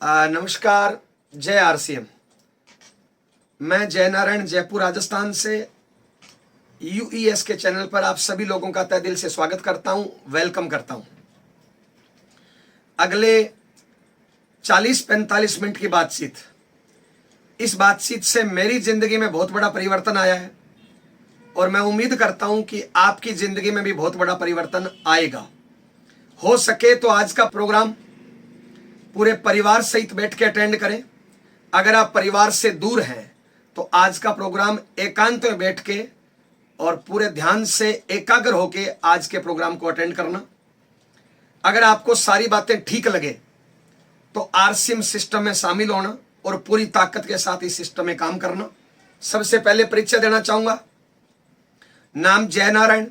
नमस्कार। जय आरसीएम। मैं जय नारायण जयपुर राजस्थान से यूईएस के चैनल पर आप सभी लोगों का तहे दिल से स्वागत करता हूं, वेलकम करता हूं। अगले 40-45 मिनट की बातचीत, इस बातचीत से मेरी जिंदगी में बहुत बड़ा परिवर्तन आया है और मैं उम्मीद करता हूं कि आपकी जिंदगी में भी बहुत बड़ा परिवर्तन आएगा। हो सके तो आज का प्रोग्राम पूरे परिवार सहित बैठ के अटेंड करें। अगर आप परिवार से दूर हैं तो आज का प्रोग्राम एकांत में बैठ के और पूरे ध्यान से एकाग्र होके आज के प्रोग्राम को अटेंड करना। अगर आपको सारी बातें ठीक लगे तो आरसीएम सिस्टम में शामिल होना और पूरी ताकत के साथ इस सिस्टम में काम करना। सबसे पहले परिचय देना चाहूंगा। नाम जय नारायण।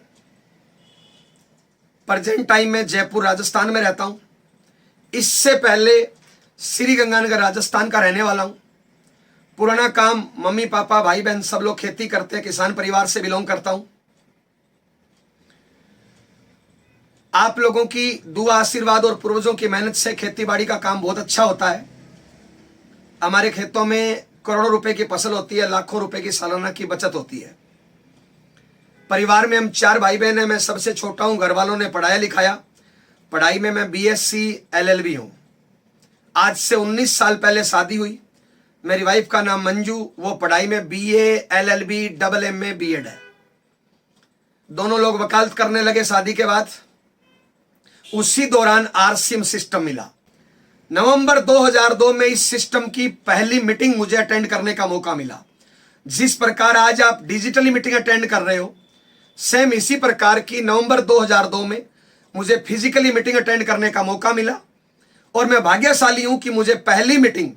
प्रेजेंट टाइम में जयपुर राजस्थान में रहता हूं। इससे पहले श्री गंगानगर राजस्थान का रहने वाला हूं। पुराना काम मम्मी पापा भाई बहन सब लोग खेती करते हैं, किसान परिवार से बिलोंग करता हूं। आप लोगों की दुआ आशीर्वाद और पूर्वजों की मेहनत से खेतीबाड़ी का काम बहुत अच्छा होता है। हमारे खेतों में करोड़ों रुपए की फसल होती है, लाखों रुपए की सालाना की बचत होती है। परिवार में हम 4 भाई बहन हैं, मैं सबसे छोटा हूं। घर वालों ने पढ़ाया लिखाया, पढ़ाई में मैं बीएससी एलएलबी हूं। आज से 19 साल पहले शादी हुई। मेरी वाइफ का नाम मंजू, वो पढ़ाई में BA LLB double MA BEd है। दोनों लोग वकालत करने लगे शादी के बाद। उसी दौरान आरसीएम सिस्टम मिला। नवंबर 2002 में इस सिस्टम की पहली मीटिंग मुझे अटेंड करने का मौका मिला। जिस प्रकार आज आप डिजिटली मीटिंग अटेंड कर रहे हो, सेम इसी प्रकार की नवंबर 2002 में मुझे फिजिकली मीटिंग अटेंड करने का मौका मिला। और मैं भाग्यशाली हूं कि मुझे पहली मीटिंग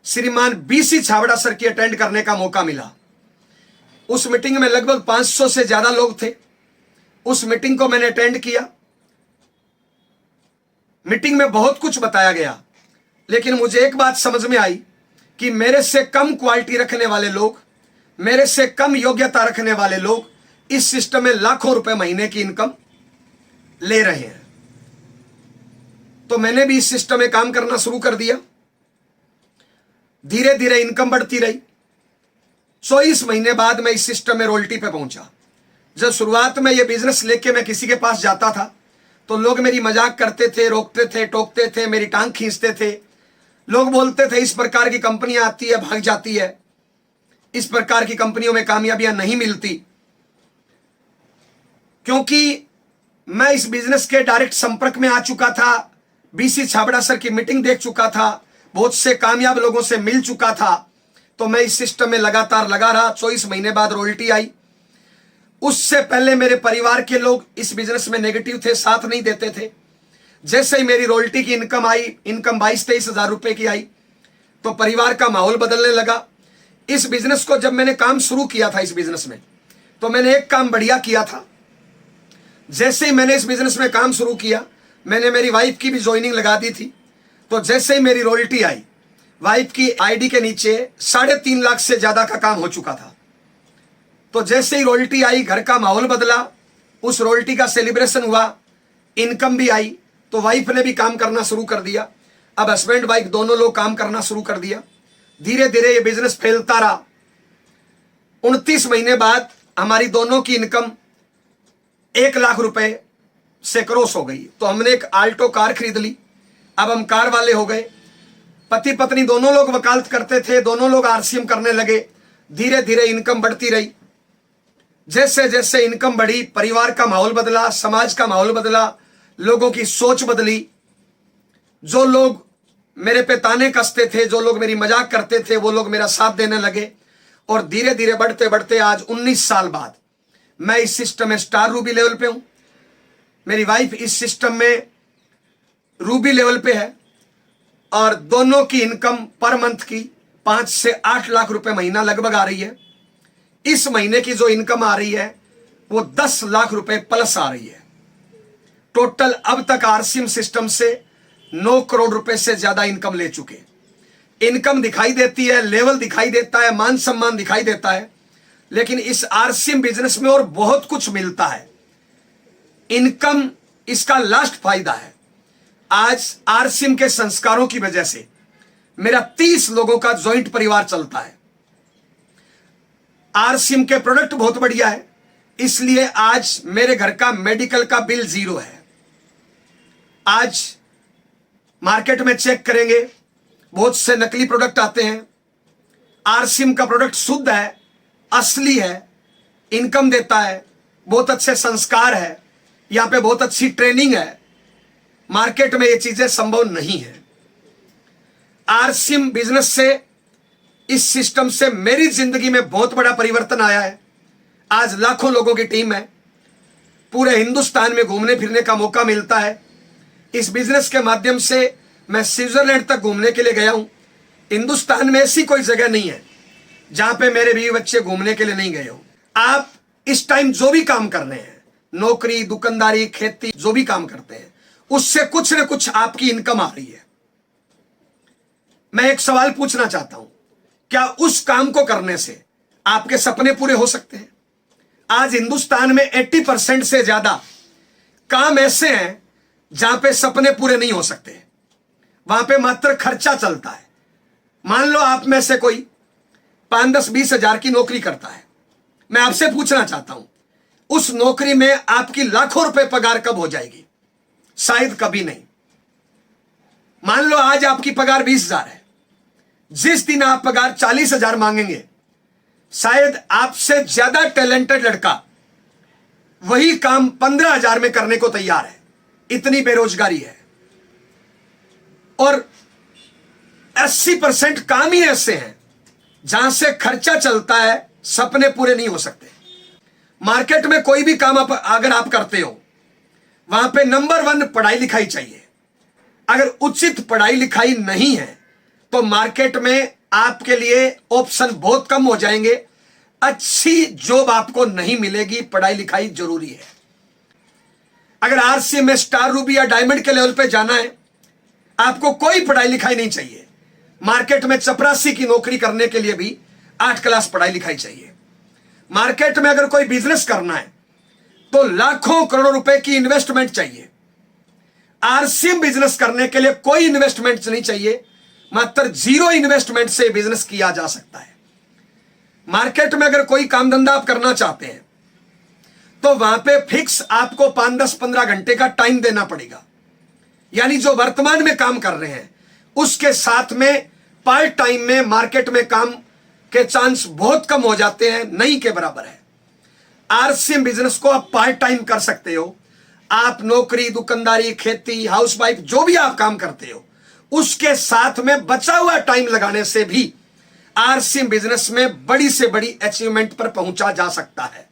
श्रीमान बीसी छाबड़ा सर की अटेंड करने का मौका मिला। उस मीटिंग में लगभग 500 से ज्यादा लोग थे। उस मीटिंग को मैंने अटेंड किया। मीटिंग में बहुत कुछ बताया गया, लेकिन मुझे एक बात समझ में आई कि मेरे से कम क्वालिटी रखने वाले लोग, मेरे से कम योग्यता रखने वाले लोग इस सिस्टम में लाखों रुपए महीने की इनकम ले रहे हैं। तो मैंने भी इस सिस्टम में काम करना शुरू कर दिया। धीरे धीरे इनकम बढ़ती रही। 24 महीने बाद मैं इस सिस्टम में रॉयल्टी पे पहुंचा। जब शुरुआत में ये बिजनेस लेके मैं किसी के पास जाता था तो लोग मेरी मजाक करते थे, रोकते थे, टोकते थे, मेरी टांग खींचते थे। लोग बोलते थे इस प्रकार की कंपनियां आती है भाग जाती है, इस प्रकार की कंपनियों में कामयाबियां नहीं मिलती। क्योंकि मैं इस बिजनेस के डायरेक्ट संपर्क में आ चुका था, बीसी छाबड़ा सर की मीटिंग देख चुका था, बहुत से कामयाब लोगों से मिल चुका था। तो मैं इस सिस्टम में लगातार लगा रहा। 24 महीने बाद रॉयल्टी आई। उससे पहले मेरे परिवार के लोग इस बिजनेस में नेगेटिव थे, साथ नहीं देते थे। जैसे ही मेरी रॉयल्टी की इनकम आई, इनकम 22-23 हजार रुपए की आई, तो परिवार का माहौल बदलने लगा। इस बिजनेस को जब मैंने काम शुरू किया था, इस बिजनेस में तो मैंने एक काम बढ़िया किया था। जैसे ही मैंने इस बिजनेस में काम शुरू किया, मैंने मेरी वाइफ की भी ज्वाइनिंग लगा दी थी। तो जैसे ही मेरी रॉयल्टी आई, वाइफ की आईडी के नीचे 3.5 लाख से ज्यादा का काम हो चुका था। तो जैसे ही रॉयल्टी आई, घर का माहौल बदला, उस रॉयल्टी का सेलिब्रेशन हुआ, इनकम भी आई, तो वाइफ ने भी काम करना शुरू कर दिया। अब हस्बैंड वाइफ दोनों लोग काम करना शुरू कर दिया। धीरे धीरे ये बिजनेस फैलता रहा। 29 महीने बाद हमारी दोनों की इनकम 1 लाख रुपए से क्रॉस हो गई। तो हमने एक आल्टो कार खरीद ली। अब हम कार वाले हो गए। पति पत्नी दोनों लोग वकालत करते थे, दोनों लोग आरसीएम करने लगे। धीरे धीरे इनकम बढ़ती रही। जैसे जैसे इनकम बढ़ी, परिवार का माहौल बदला, समाज का माहौल बदला, लोगों की सोच बदली। जो लोग मेरे पे ताने कसते थे, जो लोग मेरी मजाक करते थे, वो लोग मेरा साथ देने लगे। और धीरे धीरे बढ़ते बढ़ते आज 19 साल बाद मैं इस सिस्टम में स्टार रूबी लेवल पे हूं। मेरी वाइफ इस सिस्टम में रूबी लेवल पे है और दोनों की इनकम पर मंथ की 5 से 8 लाख रुपए महीना लगभग आ रही है। इस महीने की जो इनकम आ रही है वो 10 लाख रुपए प्लस आ रही है। टोटल अब तक आरसीएम सिस्टम से 9 करोड़ रुपए से ज्यादा इनकम ले चुके। इनकम दिखाई देती है, लेवल दिखाई देता है, मान सम्मान दिखाई देता है, लेकिन इस आरसीएम बिजनेस में और बहुत कुछ मिलता है। इनकम इसका लास्ट फायदा है। आज आरसीएम के संस्कारों की वजह से मेरा 30 लोगों का जॉइंट परिवार चलता है। आरसीएम के प्रोडक्ट बहुत बढ़िया है, इसलिए आज मेरे घर का मेडिकल का बिल 0 है। आज मार्केट में चेक करेंगे, बहुत से नकली प्रोडक्ट आते हैं। आरसीएम का प्रोडक्ट शुद्ध है, असली है, इनकम देता है, बहुत अच्छे संस्कार है, यहां पे बहुत अच्छी ट्रेनिंग है। मार्केट में ये चीजें संभव नहीं है। आरसीएम बिजनेस से, इस सिस्टम से मेरी जिंदगी में बहुत बड़ा परिवर्तन आया है। आज लाखों लोगों की टीम है, पूरे हिंदुस्तान में घूमने फिरने का मौका मिलता है। इस बिजनेस के माध्यम से मैं स्विट्जरलैंड तक घूमने के लिए गया हूं। हिंदुस्तान में ऐसी कोई जगह नहीं है जहां पे मेरे बीवी बच्चे घूमने के लिए नहीं गए हो। आप इस टाइम जो भी काम कर रहे हैं, नौकरी, दुकानदारी, खेती, जो भी काम करते हैं, उससे कुछ न कुछ आपकी इनकम आ रही है। मैं एक सवाल पूछना चाहता हूं, क्या उस काम को करने से आपके सपने पूरे हो सकते हैं? आज हिंदुस्तान में 80% से ज्यादा काम ऐसे हैं जहां पे सपने पूरे नहीं हो सकते, वहां पे मात्र खर्चा चलता है। मान लो आप में से कोई 5, 10, 20 हजार की नौकरी करता है। मैं आपसे पूछना चाहता हूं, उस नौकरी में आपकी लाखों रुपए पगार कब हो जाएगी? शायद कभी नहीं। मान लो आज आपकी पगार 20,000 है, जिस दिन आप पगार 40,000 मांगेंगे, शायद आपसे ज्यादा टैलेंटेड लड़का वही काम 15,000 में करने को तैयार है। इतनी बेरोजगारी है। और 80% काम ही ऐसे हैं जहां से खर्चा चलता है, सपने पूरे नहीं हो सकते। मार्केट में कोई भी काम अगर आप करते हो, वहां पे नंबर 1 पढ़ाई लिखाई चाहिए। अगर उचित पढ़ाई लिखाई नहीं है तो मार्केट में आपके लिए ऑप्शन बहुत कम हो जाएंगे, अच्छी जॉब आपको नहीं मिलेगी। पढ़ाई लिखाई जरूरी है। अगर आरसीएम में स्टार, रूबी या डायमंड के लेवल पे जाना है, आपको कोई पढ़ाई लिखाई नहीं चाहिए। मार्केट में चपरासी की नौकरी करने के लिए भी 8 क्लास पढ़ाई लिखाई चाहिए। मार्केट में अगर कोई बिजनेस करना है तो लाखों करोड़ों रुपए की इन्वेस्टमेंट चाहिए। आरसीएम बिजनेस करने के लिए कोई इन्वेस्टमेंट नहीं चाहिए, मात्र 0 इन्वेस्टमेंट से बिजनेस किया जा सकता है। मार्केट में अगर कोई काम धंधा आप करना चाहते हैं तो वहां पे फिक्स आपको 5, 10, 15 घंटे का टाइम देना पड़ेगा। यानी जो वर्तमान में काम कर रहे हैं उसके साथ में पार्ट टाइम में मार्केट में काम के चांस बहुत कम हो जाते हैं, नहीं के बराबर है। आरसीएम बिजनेस को आप पार्ट टाइम कर सकते हो। आप नौकरी, दुकानदारी, खेती, हाउसवाइफ, जो भी आप काम करते हो, उसके साथ में बचा हुआ टाइम लगाने से भी आरसीएम बिजनेस में बड़ी से बड़ी अचीवमेंट पर पहुंचा जा सकता है।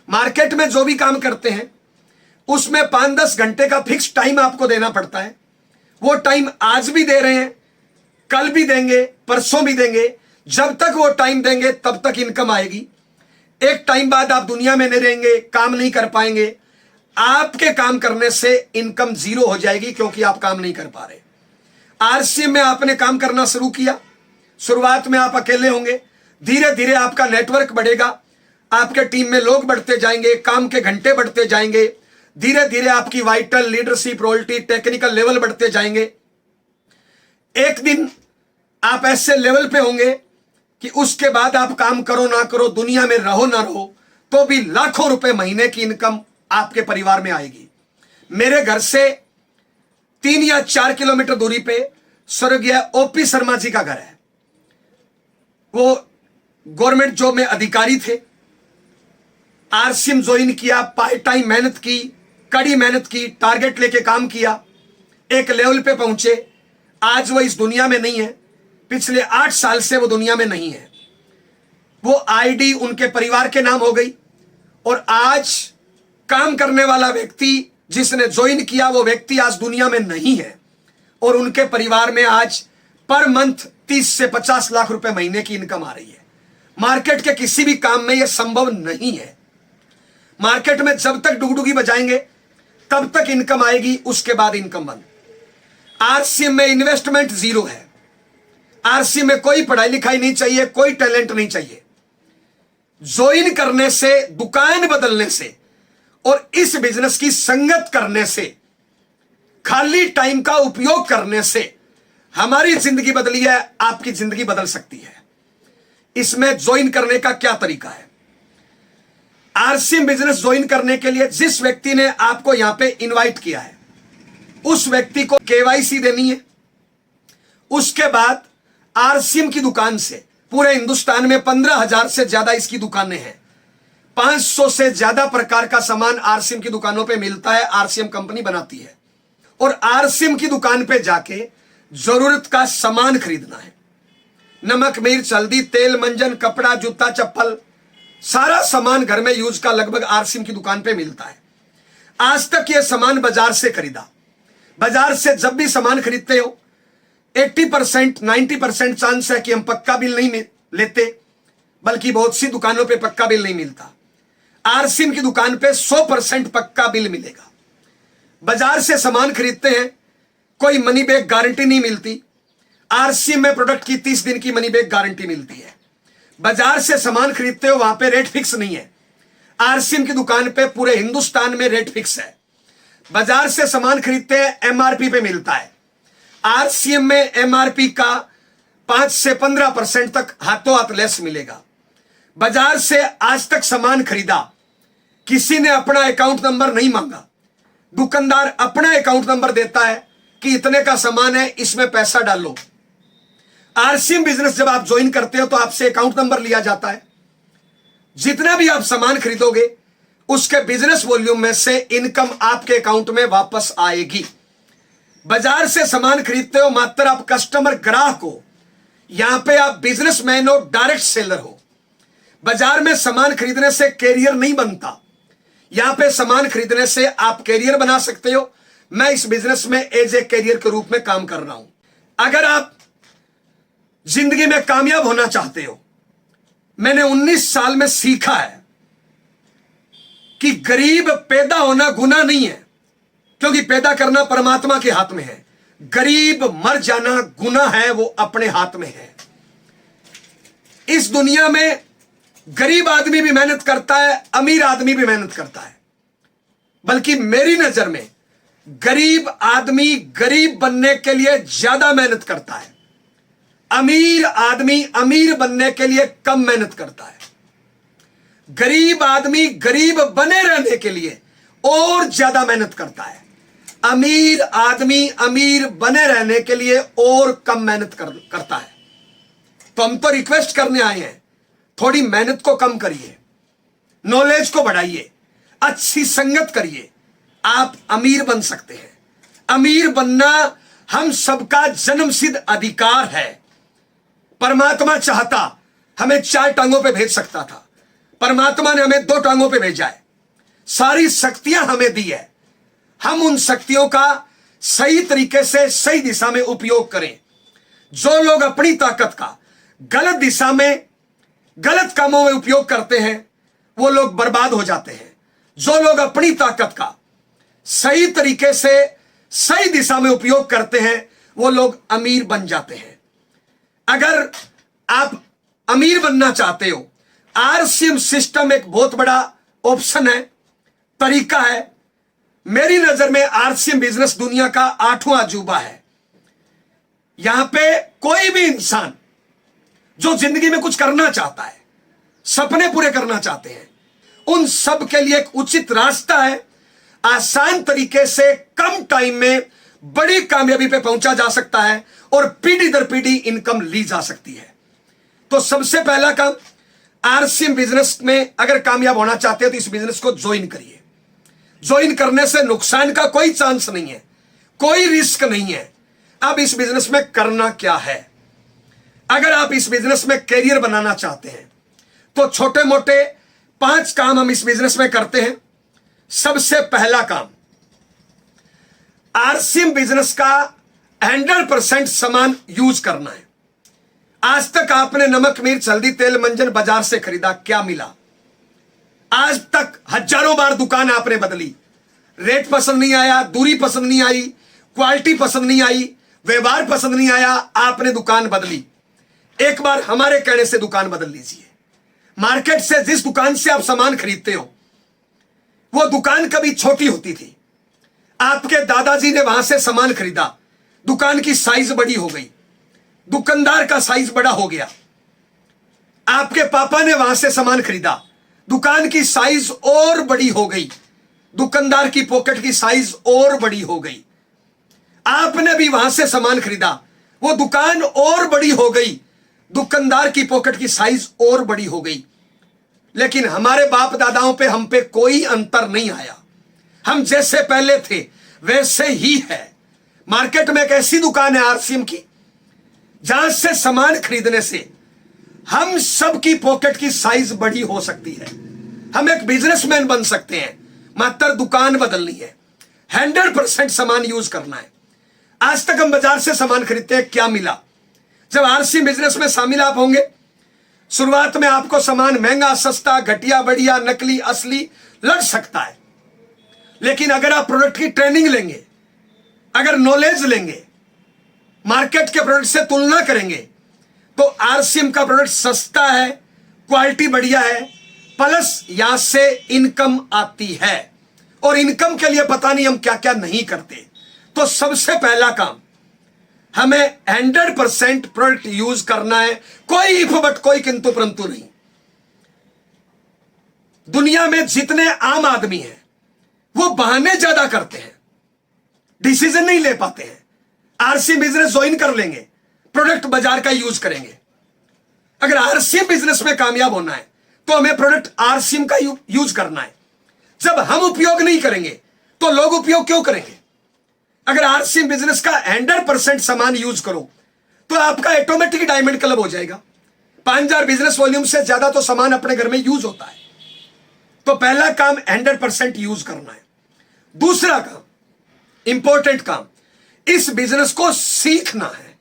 मार्केट में जो भी काम करते हैं उसमें 5-10 घंटे का फिक्स टाइम आपको देना पड़ता है। वो टाइम आज भी दे रहे हैं, कल भी देंगे, परसों भी देंगे। जब तक वो टाइम देंगे तब तक इनकम आएगी। एक टाइम बाद आप दुनिया में नहीं रहेंगे, काम नहीं कर पाएंगे। आपके काम करने से इनकम 0 हो जाएगी, क्योंकि आप काम नहीं कर पा रहे। आरसीएम में आपने काम करना शुरू किया, शुरुआत में आप अकेले होंगे, धीरे धीरे आपका नेटवर्क बढ़ेगा, आपके टीम में लोग बढ़ते जाएंगे, काम के घंटे बढ़ते जाएंगे, धीरे धीरे आपकी vital, leadership, royalty, technical level बढ़ते जाएंगे। एक दिन आप ऐसे लेवल पे होंगे कि उसके बाद आप काम करो ना करो, दुनिया में रहो ना रहो, तो भी लाखों रुपए महीने की इनकम आपके परिवार में आएगी। मेरे घर से 3 या 4 किलोमीटर दूरी पे स्वर्गीय ओपी शर्मा जी का घर है। वो गवर्नमेंट जॉब में अधिकारी थे। आरसीएम ज्वाइन किया, पार्ट टाइम मेहनत की, कड़ी मेहनत की, टारगेट लेके काम किया, एक लेवल पे पहुंचे। आज वो इस दुनिया में नहीं है, पिछले 8 साल से वो दुनिया में नहीं है। वो आईडी उनके परिवार के नाम हो गई। और आज काम करने वाला व्यक्ति जिसने ज्वाइन किया, वो व्यक्ति आज दुनिया में नहीं है। और उनके परिवार में आज पर मंथ 30 से 50 लाख रुपए महीने की इनकम आ रही है। मार्केट के किसी भी काम में यह संभव नहीं है। मार्केट में जब तक डुगडुगी बजाएंगे तब तक इनकम आएगी, उसके बाद इनकम बंद। आरसीएम में इन्वेस्टमेंट 0 है। आरसीएम में कोई पढ़ाई लिखाई नहीं चाहिए, कोई टैलेंट नहीं चाहिए। ज्वाइन करने से, दुकान बदलने से और इस बिजनेस की संगत करने से खाली टाइम का उपयोग करने से हमारी जिंदगी बदली है, आपकी जिंदगी बदल सकती है। इसमें ज्वाइन करने का क्या तरीका है? आरसीएम बिजनेस ज्वाइन करने के लिए जिस व्यक्ति ने आपको यहां पे इनवाइट किया है उस व्यक्ति को केवाईसी देनी है। उसके बाद आरसीएम की दुकान से पूरे हिंदुस्तान में 15,000 से ज्यादा इसकी दुकानें हैं। 500 से ज्यादा प्रकार का सामान आरसीएम की दुकानों पे मिलता है, आरसीएम कंपनी बनाती है। और आरसीएम की दुकान पे जाके जरूरत का सामान खरीदना है। नमक, मिर्च, हल्दी, तेल, मंजन, कपड़ा, जूता, चप्पल, सारा सामान घर में यूज का लगभग आरसीएम की दुकान पे मिलता है। आज तक ये सामान बाजार से खरीदा। बाजार से जब भी सामान खरीदते हो 80% 90% चांस है कि हम पक्का बिल नहीं लेते, बल्कि बहुत सी दुकानों पे पक्का बिल नहीं मिलता। आरसीएम की दुकान पे 100% पक्का बिल मिलेगा। बाजार से सामान खरीदते हैं, कोई मनी बैक गारंटी नहीं मिलती। आरसीएम में प्रोडक्ट की 30 दिन की मनी बैक गारंटी मिलती है। बाजार से सामान खरीदते हो, वहां पे रेट फिक्स नहीं है। आरसीएम की दुकान पे पूरे हिंदुस्तान में रेट फिक्स है। बाजार से सामान खरीदते हैं, एमआरपी पे मिलता है। आरसीएम में एमआरपी का 5 से 15% तक हाथों हाथ लेस मिलेगा। बाजार से आज तक सामान खरीदा, किसी ने अपना अकाउंट नंबर नहीं मांगा। दुकानदार अपना अकाउंट नंबर देता है कि इतने का सामान है, इसमें पैसा डालो। आरसीएम बिजनेस जब आप ज्वाइन करते हो तो आपसे अकाउंट नंबर लिया जाता है। जितना भी आप सामान खरीदोगे उसके बिजनेस वॉल्यूम में से इनकम आपके अकाउंट में वापस आएगी। बाजार से सामान खरीदते हो, मात्र आप कस्टमर ग्राहक हो। यहां पे आप बिजनेसमैन हो, डायरेक्ट सेलर हो। बाजार में सामान खरीदने से कैरियर नहीं बनता। यहां पे सामान खरीदने से आप कैरियर बना सकते हो। मैं इस बिजनेस में एज ए कैरियर के रूप में काम कर रहा हूं। अगर आप जिंदगी में कामयाब होना चाहते हो, मैंने 19 साल में सीखा है कि गरीब पैदा होना गुनाह नहीं है, क्योंकि पैदा करना परमात्मा के हाथ में है। गरीब मर जाना गुनाह है, वो अपने हाथ में है। इस दुनिया में गरीब आदमी भी मेहनत करता है, अमीर आदमी भी मेहनत करता है। बल्कि मेरी नजर में गरीब आदमी गरीब बनने के लिए ज्यादा मेहनत करता है। अमीर आदमी अमीर बनने के लिए कम मेहनत करता है। गरीब आदमी गरीब बने रहने के लिए और ज्यादा मेहनत करता है। अमीर आदमी अमीर बने रहने के लिए और कम मेहनत करता है। तो हम तो रिक्वेस्ट करने आए हैं, थोड़ी मेहनत को कम करिए, नॉलेज को बढ़ाइए, अच्छी संगत करिए, आप अमीर बन सकते हैं। अमीर बनना हम सबका जन्मसिद्ध अधिकार है। परमात्मा चाहता हमें 4 टांगों पे भेज सकता था, परमात्मा ने हमें 2 टांगों पे भेजा है। सारी शक्तियां हमें दी है, हम उन शक्तियों का सही तरीके से सही दिशा में उपयोग करें। जो लोग अपनी ताकत का गलत दिशा में गलत कामों में उपयोग करते हैं वो लोग बर्बाद हो जाते हैं। जो लोग अपनी ताकत का सही तरीके से सही दिशा में उपयोग करते हैं वो लोग अमीर बन जाते हैं। अगर आप अमीर बनना चाहते हो, आरसीएम सिस्टम एक बहुत बड़ा ऑप्शन है, तरीका है। मेरी नजर में आरसीएम बिजनेस दुनिया का 8वां अजूबा है। यहां पे कोई भी इंसान जो जिंदगी में कुछ करना चाहता है, सपने पूरे करना चाहते हैं, उन सब के लिए एक उचित रास्ता है। आसान तरीके से कम टाइम में बड़ी कामयाबी पे पहुंचा जा सकता है और पीढ़ी दर पीढ़ी इनकम ली जा सकती है। तो सबसे पहला काम, आरसीएम बिजनेस में अगर कामयाब होना चाहते हैं तो इस बिजनेस को ज्वाइन करिए। ज्वाइन करने से नुकसान का कोई चांस नहीं है, कोई रिस्क नहीं है। अब इस बिजनेस में करना क्या है? अगर आप इस बिजनेस में कैरियर बनाना चाहते हैं तो छोटे मोटे 5 काम हम इस बिजनेस में करते हैं। सबसे पहला काम, आरसीएम बिजनेस का 100% सामान यूज करना है। आज तक आपने नमक, मिर्च, हल्दी, तेल, मंजन बाजार से खरीदा, क्या मिला? आज तक हजारों बार दुकान आपने बदली, रेट पसंद नहीं आया, दूरी पसंद नहीं आई, क्वालिटी पसंद नहीं आई, व्यवहार पसंद नहीं आया, आपने दुकान बदली। एक बार हमारे कहने से दुकान बदल लीजिए। मार्केट से जिस दुकान से आप सामान खरीदते हो वो दुकान कभी छोटी होती थी, आपके दादाजी ने वहां से सामान खरीदा, दुकान की साइज बड़ी हो गई, दुकानदार का साइज बड़ा हो गया। आपके पापा ने वहां से सामान खरीदा, दुकान की साइज और बड़ी हो गई, दुकानदार की पॉकेट की साइज और बड़ी हो गई। आपने भी वहां से सामान खरीदा, वो दुकान और बड़ी हो गई, दुकानदार की पॉकेट की साइज और बड़ी हो गई। लेकिन हमारे बाप दादाओं पे हम पे कोई अंतर नहीं आया, हम जैसे पहले थे वैसे ही है। मार्केट में एक ऐसी दुकान है आरसीएम की, जहां से सामान खरीदने से हम सब की पॉकेट की साइज बड़ी हो सकती है। हम एक बिजनेसमैन बन सकते हैं, मात्र दुकान बदलनी है, 100% सामान यूज करना है। आज तक हम बाजार से सामान खरीदते हैं, क्या मिला? जब आरसीएम बिजनेस में शामिल आप होंगे, शुरुआत में आपको सामान महंगा, सस्ता, घटिया, बढ़िया, नकली, असली लग सकता है। लेकिन अगर आप प्रोडक्ट की ट्रेनिंग लेंगे, अगर नॉलेज लेंगे, मार्केट के प्रोडक्ट से तुलना करेंगे, तो आरसीएम का प्रोडक्ट सस्ता है, क्वालिटी बढ़िया है, प्लस यहां से इनकम आती है। और इनकम के लिए पता नहीं हम क्या क्या नहीं करते। तो सबसे पहला काम, हमें 100% प्रोडक्ट यूज करना है, कोई इफ बट कोई किंतु परंतु नहीं। दुनिया में जितने आम आदमी हैं वो बहाने ज्यादा करते हैं, डिसीजन नहीं ले पाते हैं। आरसीएम बिजनेस ज्वाइन कर लेंगे, प्रोडक्ट बाजार का यूज करेंगे। अगर आरसीएम बिजनेस में कामयाब होना है तो हमें प्रोडक्ट आरसीएम का यूज करना है। जब हम उपयोग नहीं करेंगे तो लोग उपयोग क्यों करेंगे? अगर आरसीएम बिजनेस का 100% सामान यूज करो तो आपका ऑटोमेटिक डायमंड क्लब हो जाएगा। 5000 बिजनेस वॉल्यूम से ज्यादा तो सामान अपने घर में यूज होता है। तो पहला काम 100% यूज करना है। दूसरा काम, इंपॉर्टेंट काम, इस बिजनेस को सीखना है।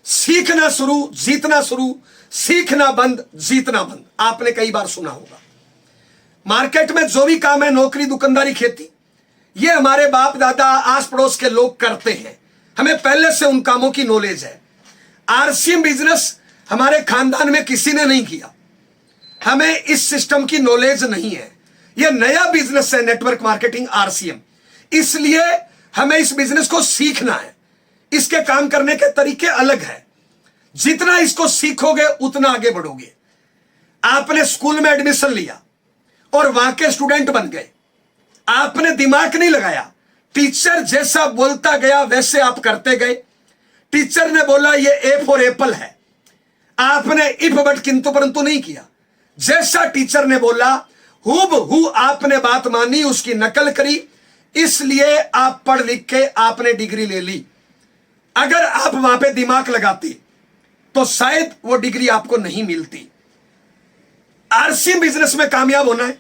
सीखना शुरू, जीतना शुरू, सीखना बंद, जीतना बंद। आपने कई बार सुना होगा। मार्केट में जो भी काम है, नौकरी, दुकानदारी, खेती, ये हमारे बाप दादा, आस पड़ोस के लोग करते हैं, हमें पहले से उन कामों की नॉलेज है। आरसीएम बिजनेस हमारे खानदान में किसी ने नहीं किया, हमें इस सिस्टम की नॉलेज नहीं है। यह नया बिजनेस है, नेटवर्क मार्केटिंग, आरसीएम। इसलिए हमें इस बिजनेस को सीखना है। इसके काम करने के तरीके अलग है। जितना इसको सीखोगे उतना आगे बढ़ोगे। आपने स्कूल में एडमिशन लिया और वहां के स्टूडेंट बन गए, आपने दिमाग नहीं लगाया, टीचर जैसा बोलता गया वैसे आप करते गए। टीचर ने बोला ये ए फॉर एप्पल है, आपने इफ बट किंतु परंतु नहीं किया। जैसा टीचर ने बोला हूबहू आपने बात मानी, उसकी नकल करी, इसलिए आप पढ़ लिख के आपने डिग्री ले ली। अगर आप वहां पे दिमाग लगाते तो शायद वो डिग्री आपको नहीं मिलती। आरसीएम बिजनेस में कामयाब होना है,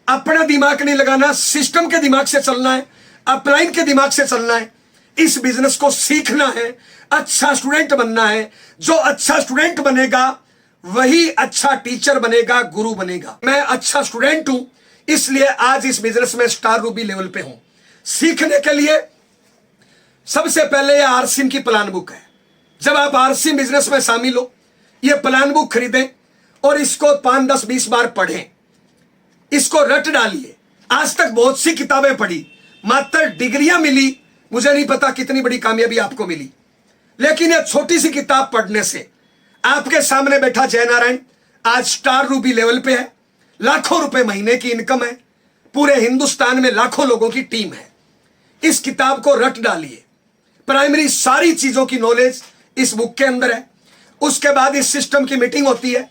अपना दिमाग नहीं लगाना, सिस्टम के दिमाग से चलना है, अपलाइन के दिमाग से चलना है। इस बिजनेस को सीखना है, अच्छा स्टूडेंट बनना है। जो अच्छा स्टूडेंट बनेगा वही अच्छा टीचर बनेगा, गुरु बनेगा। मैं अच्छा स्टूडेंट हूं, इसलिए आज इस बिजनेस में स्टार रूबी लेवल पे हूं। सीखने के लिए सबसे पहले यह आरसीएम की प्लान बुक है। जब आप आरसीएम बिजनेस में शामिल हो, यह प्लान बुक खरीदें और इसको 5, 10, 20 बार पढ़ें, इसको रट डालिए। आज तक बहुत सी किताबें पढ़ी, मात्र डिग्रियां मिली, मुझे नहीं पता कितनी बड़ी कामयाबी आपको मिली। लेकिन यह छोटी सी किताब पढ़ने से, आपके सामने बैठा जयनारायण आज स्टार रूबी लेवल पे है, लाखों रुपए महीने की इनकम है, पूरे हिंदुस्तान में लाखों लोगं की टीम है। इस किताब को रट डालिए। प्राइमरी सारी चीजों की नॉलेज इस बुक के अंदर है। उसके बाद इस सिस्टम की मीटिंग होती है,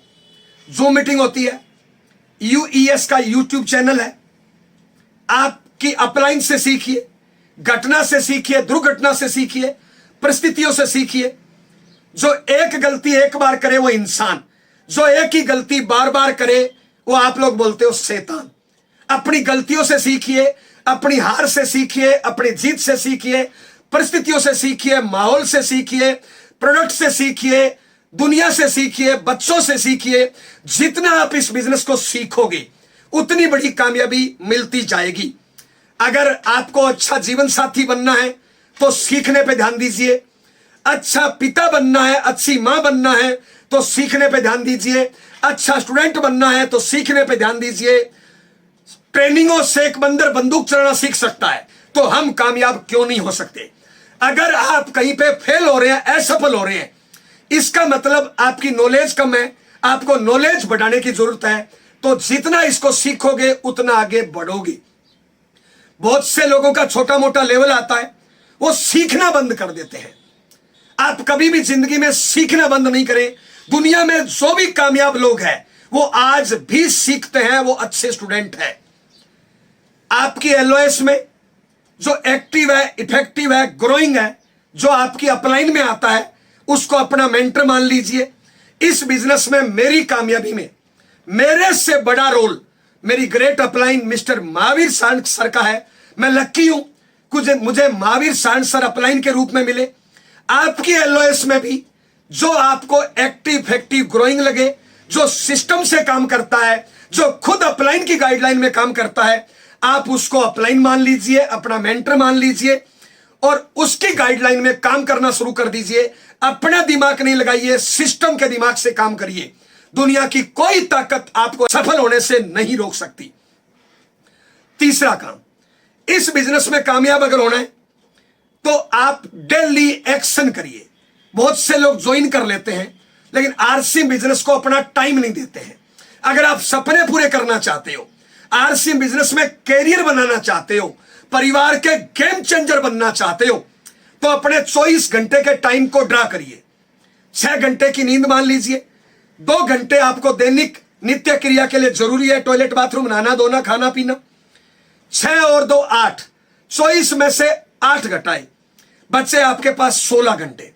जूम मीटिंग होती है, यूईएस का यूट्यूब चैनल है। आपकी अपलाइन से सीखिए, घटना से सीखिए, दुर्घटना से सीखिए, परिस्थितियों से सीखिए। जो एक गलती एक बार करे वो इंसान, जो एक ही गलती बार बार करे वो आप लोग बोलते हो शैतान। अपनी गलतियों से सीखिए, अपनी हार से सीखिए, अपनी जीत से सीखिए, परिस्थितियों से सीखिए, माहौल से सीखिए, प्रोडक्ट से सीखिए, दुनिया से सीखिए, बच्चों से सीखिए। जितना आप इस बिजनेस को सीखोगे उतनी बड़ी कामयाबी मिलती जाएगी। अगर आपको अच्छा जीवन साथी बनना है तो सीखने पे ध्यान दीजिए। अच्छा पिता बनना है, अच्छी मां बनना है तो सीखने पे ध्यान दीजिए। अच्छा स्टूडेंट बनना है तो सीखने पे ध्यान दीजिए। ट्रेनिंगों से एक बंदर बंदूक चलाना सीख सकता है, तो तो हम कामयाब क्यों नहीं हो सकते। अगर आप कहीं पे फेल हो रहे हैं, असफल हो रहे हैं, इसका मतलब आपकी नॉलेज कम है, आपको नॉलेज बढ़ाने की जरूरत है। तो जितना इसको सीखोगे उतना आगे बढ़ोगे। बहुत से लोगों का छोटा मोटा लेवल आता है, वो सीखना बंद कर देते हैं। आप कभी भी जिंदगी में सीखना बंद नहीं करें। दुनिया में जो भी कामयाब लोग हैं वो आज भी सीखते हैं, वो अच्छे स्टूडेंट हैं। आपकी एलओएस में जो एक्टिव है, इफेक्टिव है, ग्रोइंग है, जो आपकी अपलाइन में आता है, उसको अपना मेंटर मान लीजिए। इस बिजनेस में मेरी कामयाबी में मेरे से बड़ा रोल मेरी ग्रेट अपलाइन मिस्टर महावीर सांड सर का है। मैं लक्की हूं मुझे महावीर सांड सर अपलाइन के रूप में मिले। आपकी एलओएस में भी जो आपको एक्टिव, इफेक्टिव, ग्रोइंग लगे, जो सिस्टम से काम करता है, जो खुद अपलाइन की गाइडलाइन में काम करता है, आप उसको अपलाइन मान लीजिए, अपना मेंटर मान लीजिए और उसकी गाइडलाइन में काम करना शुरू कर दीजिए। अपना दिमाग नहीं लगाइए, सिस्टम के दिमाग से काम करिए। दुनिया की कोई ताकत आपको सफल होने से नहीं रोक सकती। तीसरा काम, इस बिजनेस में कामयाब अगर होना है तो आप डेली एक्शन करिए। बहुत से लोग ज्वाइन कर लेते हैं लेकिन आरसी बिजनेस को अपना टाइम नहीं देते हैं। अगर आप सपने पूरे करना चाहते हो, आरसी बिजनेस में कैरियर बनाना चाहते हो, परिवार के गेम चेंजर बनना चाहते हो, तो अपने 24 घंटे के टाइम को ड्रा करिए। 6 घंटे की नींद मान लीजिए, 2 घंटे आपको दैनिक नित्य क्रिया के लिए जरूरी है, टॉयलेट, बाथरूम, नहाना धोना, खाना पीना। 6 और 2 8, 24 में से 8 घटाए, बच्चे आपके पास 16 घंटे।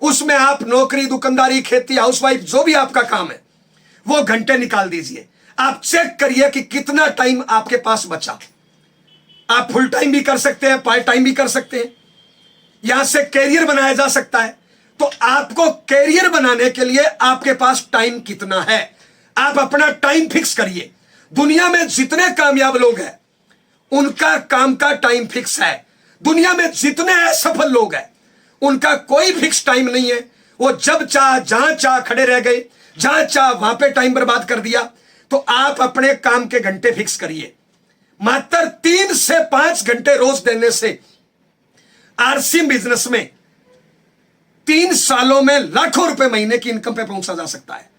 उसमें आप नौकरी, दुकानदारी, खेती, हाउसवाइफ, जो भी आपका काम है वो घंटे निकाल दीजिए। आप चेक करिए कि कितना टाइम आपके पास बचा। आप फुल टाइम भी कर सकते हैं, पार्ट टाइम भी कर सकते हैं। यहां से कैरियर बनाया जा सकता है। तो आपको कैरियर बनाने के लिए आपके पास टाइम कितना है, आप अपना टाइम फिक्स करिए। दुनिया में जितने कामयाब लोग हैं उनका काम का टाइम फिक्स है। दुनिया में जितने असफल लोग हैं उनका कोई फिक्स टाइम नहीं है। वो जब चाह, जहां चाह खड़े रह गए, जहां चाह वहां पे टाइम बर्बाद कर दिया। तो आप अपने काम के घंटे फिक्स करिए। मात्र 3 से 5 घंटे रोज देने से आरसी बिजनेस में 3 सालों में लाखों रुपए महीने की इनकम पे पहुंचा जा सकता है।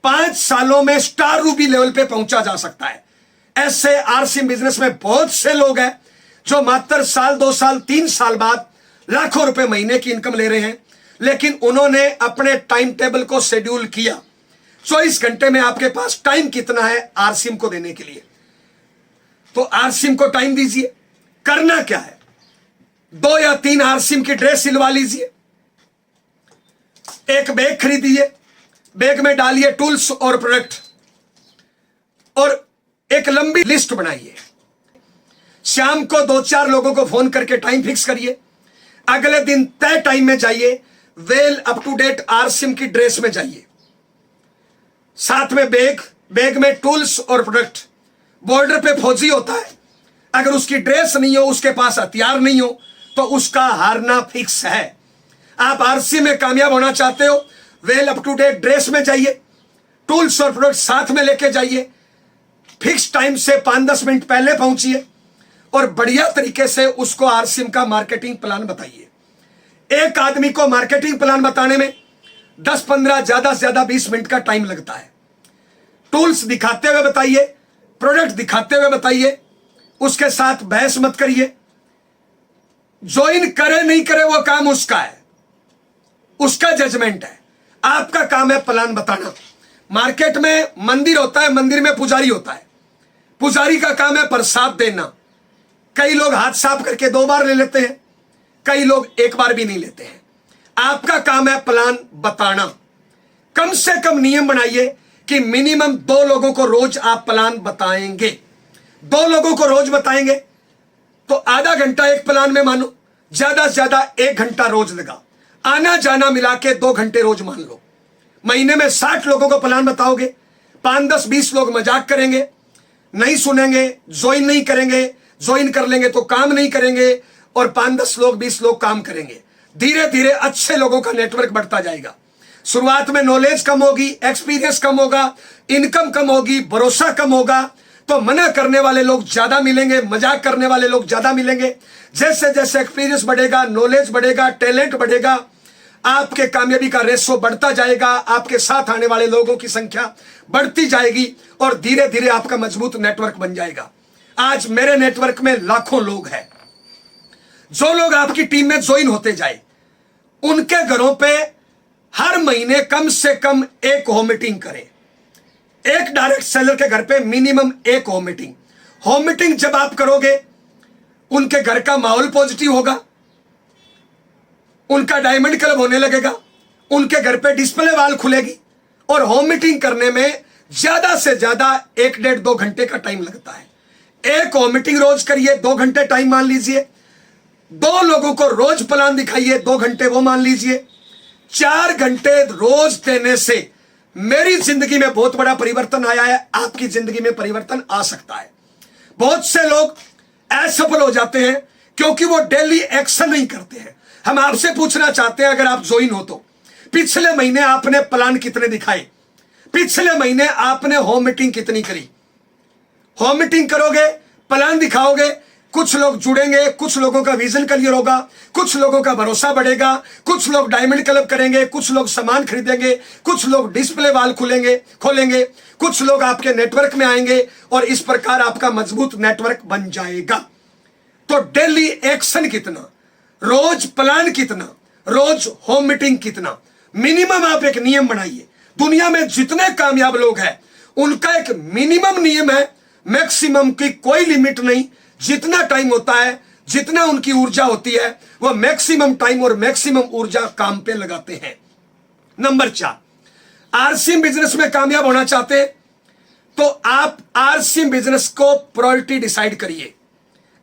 5 सालों में स्टार रूबी लेवल पे पहुंचा जा सकता है। ऐसे आरसी बिजनेस में बहुत से लोग हैं जो मात्र साल, 2 साल, 3 साल बाद लाखों रुपए महीने की इनकम ले रहे हैं। लेकिन उन्होंने अपने टाइम टेबल को शेड्यूल किया। 24 घंटे में आपके पास टाइम कितना है आरसीएम को देने के लिए, तो आरसीएम को टाइम दीजिए। करना क्या है, 2 या 3 आरसीएम की ड्रेस सिलवा लीजिए, एक बैग खरीदिए, बैग में डालिए टूल्स और प्रोडक्ट और एक लंबी लिस्ट बनाइए। शाम को 2-4 लोगों को फोन करके टाइम फिक्स करिए। अगले दिन तय टाइम में जाइए, well up to date RCM की ड्रेस में जाइए, साथ में बैग में टूल्स और प्रोडक्ट। बॉर्डर पे फौजी होता है, अगर उसकी ड्रेस नहीं हो, उसके पास हथियार नहीं हो, तो उसका हारना फिक्स है। आप आरसी में कामयाब होना चाहते हो, well up to date dress में जाइए, टूल्स और प्रोडक्ट साथ में लेके जाइए, फिक्स टाइम से 5-10 मिनट पहले पहुंचिए और बढ़िया तरीके से उसको आरसीएम का मार्केटिंग प्लान बताइए। एक आदमी को मार्केटिंग प्लान बताने में 10-15, ज्यादा से ज्यादा 20 मिनट का टाइम लगता है। टूल्स दिखाते हुए बताइए, प्रोडक्ट दिखाते हुए बताइए, उसके साथ बहस मत करिए। ज्वाइन करे नहीं करे वो काम उसका है, उसका जजमेंट है। आपका काम है प्लान बताना। मार्केट में मंदिर होता है, मंदिर में पुजारी होता है, पुजारी का काम है प्रसाद देना। कई लोग हाथ साफ करके 2 बार ले लेते हैं, कई लोग 1 बार भी नहीं लेते हैं। आपका काम है प्लान बताना। कम से कम नियम बनाइए कि मिनिमम 2 लोगों को रोज आप प्लान बताएंगे। 2 लोगों को रोज बताएंगे तो आधा घंटा एक प्लान में मानो, ज्यादा से ज्यादा 1 घंटा रोज लगा। आना जाना मिला के 2 घंटे रोज मान लो। महीने में 60 लोगों को प्लान बताओगे, 5-10-20 लोग मजाक करेंगे, नहीं सुनेंगे, ज्वाइन नहीं करेंगे, ज्वाइन कर लेंगे तो काम नहीं करेंगे, और 5-10 लोग, 20 लोग काम करेंगे। धीरे धीरे अच्छे लोगों का नेटवर्क बढ़ता जाएगा। शुरुआत में नॉलेज कम होगी, एक्सपीरियंस कम होगा, इनकम कम होगी, भरोसा कम होगा, तो मना करने वाले लोग ज्यादा मिलेंगे, मजाक करने वाले लोग ज्यादा मिलेंगे। जैसे जैसे एक्सपीरियंस बढ़ेगा, नॉलेज बढ़ेगा, टैलेंट बढ़ेगा, आपके कामयाबी का रेशो बढ़ता जाएगा, आपके साथ आने वाले लोगों की संख्या बढ़ती जाएगी और धीरे धीरे आपका मजबूत नेटवर्क बन जाएगा। आज मेरे नेटवर्क में लाखों लोग हैं। जो लोग आपकी टीम में ज्वाइन होते जाए, उनके घरों पे हर महीने कम से कम एक होम मीटिंग करें। एक डायरेक्ट सेलर के घर पे मिनिमम एक होम मीटिंग। होम मीटिंग जब आप करोगे, उनके घर का माहौल पॉजिटिव होगा, उनका डायमंड क्लब होने लगेगा, उनके घर पे डिस्प्ले वॉल खुलेगी और होम मीटिंग करने में ज्यादा से ज्यादा 1-1.5-2 घंटे का टाइम लगता है। एक होम मीटिंग रोज करिए, 2 घंटे टाइम मान लीजिए। 2 लोगों को रोज प्लान दिखाइए, 2 घंटे वो मान लीजिए। 4 घंटे रोज देने से मेरी जिंदगी में बहुत बड़ा परिवर्तन आया है, आपकी जिंदगी में परिवर्तन आ सकता है। बहुत से लोग असफल हो जाते हैं क्योंकि वो डेली एक्शन नहीं करते हैं। हम आपसे पूछना चाहते हैं, अगर आप ज्वाइन हो तो पिछले महीने आपने प्लान कितने दिखाए? पिछले महीने आपने होम मीटिंग कितनी करी? होम मीटिंग करोगे, प्लान दिखाओगे, कुछ लोग जुड़ेंगे, कुछ लोगों का विजन क्लियर होगा, कुछ लोगों का भरोसा बढ़ेगा, कुछ लोग डायमंड क्लब करेंगे, कुछ लोग सामान खरीदेंगे, कुछ लोग डिस्प्ले वॉल खोलेंगे, कुछ लोग आपके नेटवर्क में आएंगे और इस प्रकार आपका मजबूत नेटवर्क बन जाएगा। तो डेली एक्शन कितना, रोज प्लान कितना, रोज होम मीटिंग कितना, मिनिमम आप एक नियम बनाइए। दुनिया में जितने कामयाब लोग हैं उनका एक मिनिमम नियम है, मैक्सिमम की कोई लिमिट नहीं। जितना टाइम होता है, जितना उनकी ऊर्जा होती है, वह मैक्सिमम टाइम और मैक्सिमम ऊर्जा काम पे लगाते हैं। नंबर 4, आरसीएम बिजनेस में कामयाब होना चाहते हैं तो आप आरसीएम बिजनेस को प्रायोरिटी डिसाइड करिए।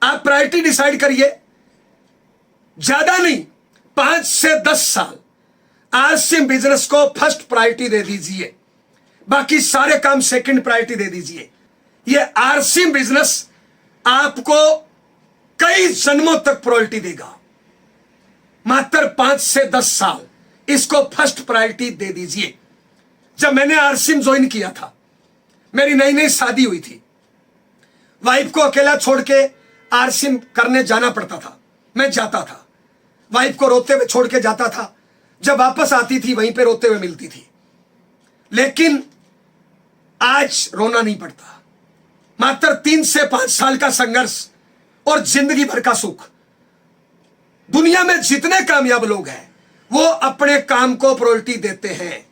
आप प्रायोरिटी डिसाइड करिए, ज्यादा नहीं, 5 से 10 साल आरसीएम बिजनेस को फर्स्ट प्रायोरिटी दे दीजिए, बाकी सारे काम सेकंड प्रायोरिटी दे दीजिए। यह आरसीएम बिजनेस आपको कई जन्मों तक प्रायोरिटी देगा। मात्र 5 से 10 साल इसको फर्स्ट प्रायोरिटी दे दीजिए। जब मैंने आरसीएम ज्वाइन किया था, मेरी नई नई शादी हुई थी, वाइफ को अकेला छोड़ के आरसीएम करने जाना पड़ता था। मैं जाता था, वाइफ को रोते हुए छोड़ के जाता था, जब वापस आती थी वहीं पे रोते हुए मिलती थी। लेकिन आज रोना नहीं पड़ता। मात्र 3 से 5 साल का संघर्ष और जिंदगी भर का सुख। दुनिया में जितने कामयाब लोग हैं वो अपने काम को प्रायोरिटी देते हैं।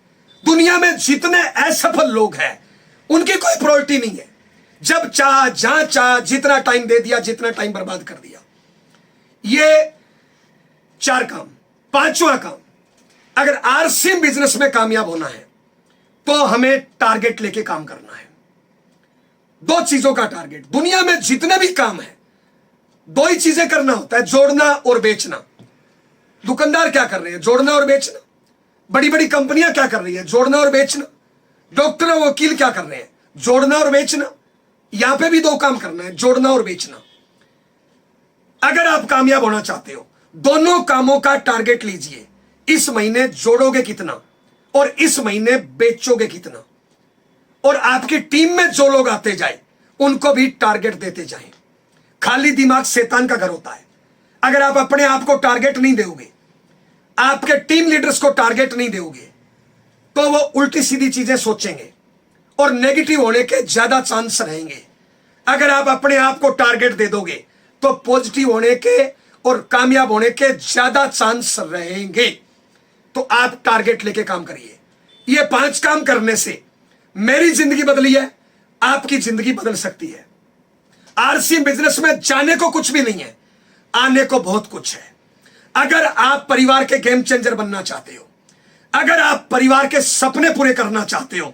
दुनिया में जितने असफल लोग हैं उनकी कोई प्रायोरिटी नहीं है। जब चाह, जहां चाह, जितना टाइम दे दिया, जितना टाइम बर्बाद कर दिया। ये 4 काम। 5वां काम, अगर आरसीएम बिजनेस में कामयाब होना है तो हमें टारगेट लेके काम करना है। 2 चीजों का टारगेट। दुनिया में जितने भी काम है 2 ही चीजें करना होता है, जोड़ना और बेचना। दुकानदार क्या कर रहे हैं? जोड़ना और बेचना। बड़ी बड़ी कंपनियां क्या कर रही है? जोड़ना और बेचना। डॉक्टर और वकील क्या कर रहे हैं? जोड़ना और बेचना। यहां पे भी 2 काम करना है, जोड़ना और बेचना। अगर आप कामयाब होना चाहते हो, दोनों कामों का टारगेट लीजिए। इस महीने जोड़ोगे कितना और इस महीने बेचोगे कितना, और आपकी टीम में जो लोग आते जाए उनको भी टारगेट देते जाएं। खाली दिमाग शैतान का घर होता है। अगर आप अपने आप को टारगेट नहीं दोगे, आपके टीम लीडर्स को टारगेट नहीं दोगे, तो वो उल्टी सीधी चीजें सोचेंगे और नेगेटिव होने के ज्यादा चांस रहेंगे। अगर आप अपने आप को टारगेट दे दोगे तो पॉजिटिव होने के और कामयाब होने के ज्यादा चांस रहेंगे। तो आप टारगेट लेके काम करिए। ये 5 काम करने से मेरी जिंदगी बदली है, आपकी जिंदगी बदल सकती है। आरसीएम बिजनेस में जाने को कुछ भी नहीं है, आने को बहुत कुछ है। अगर आप परिवार के गेम चेंजर बनना चाहते हो, अगर आप परिवार के सपने पूरे करना चाहते हो,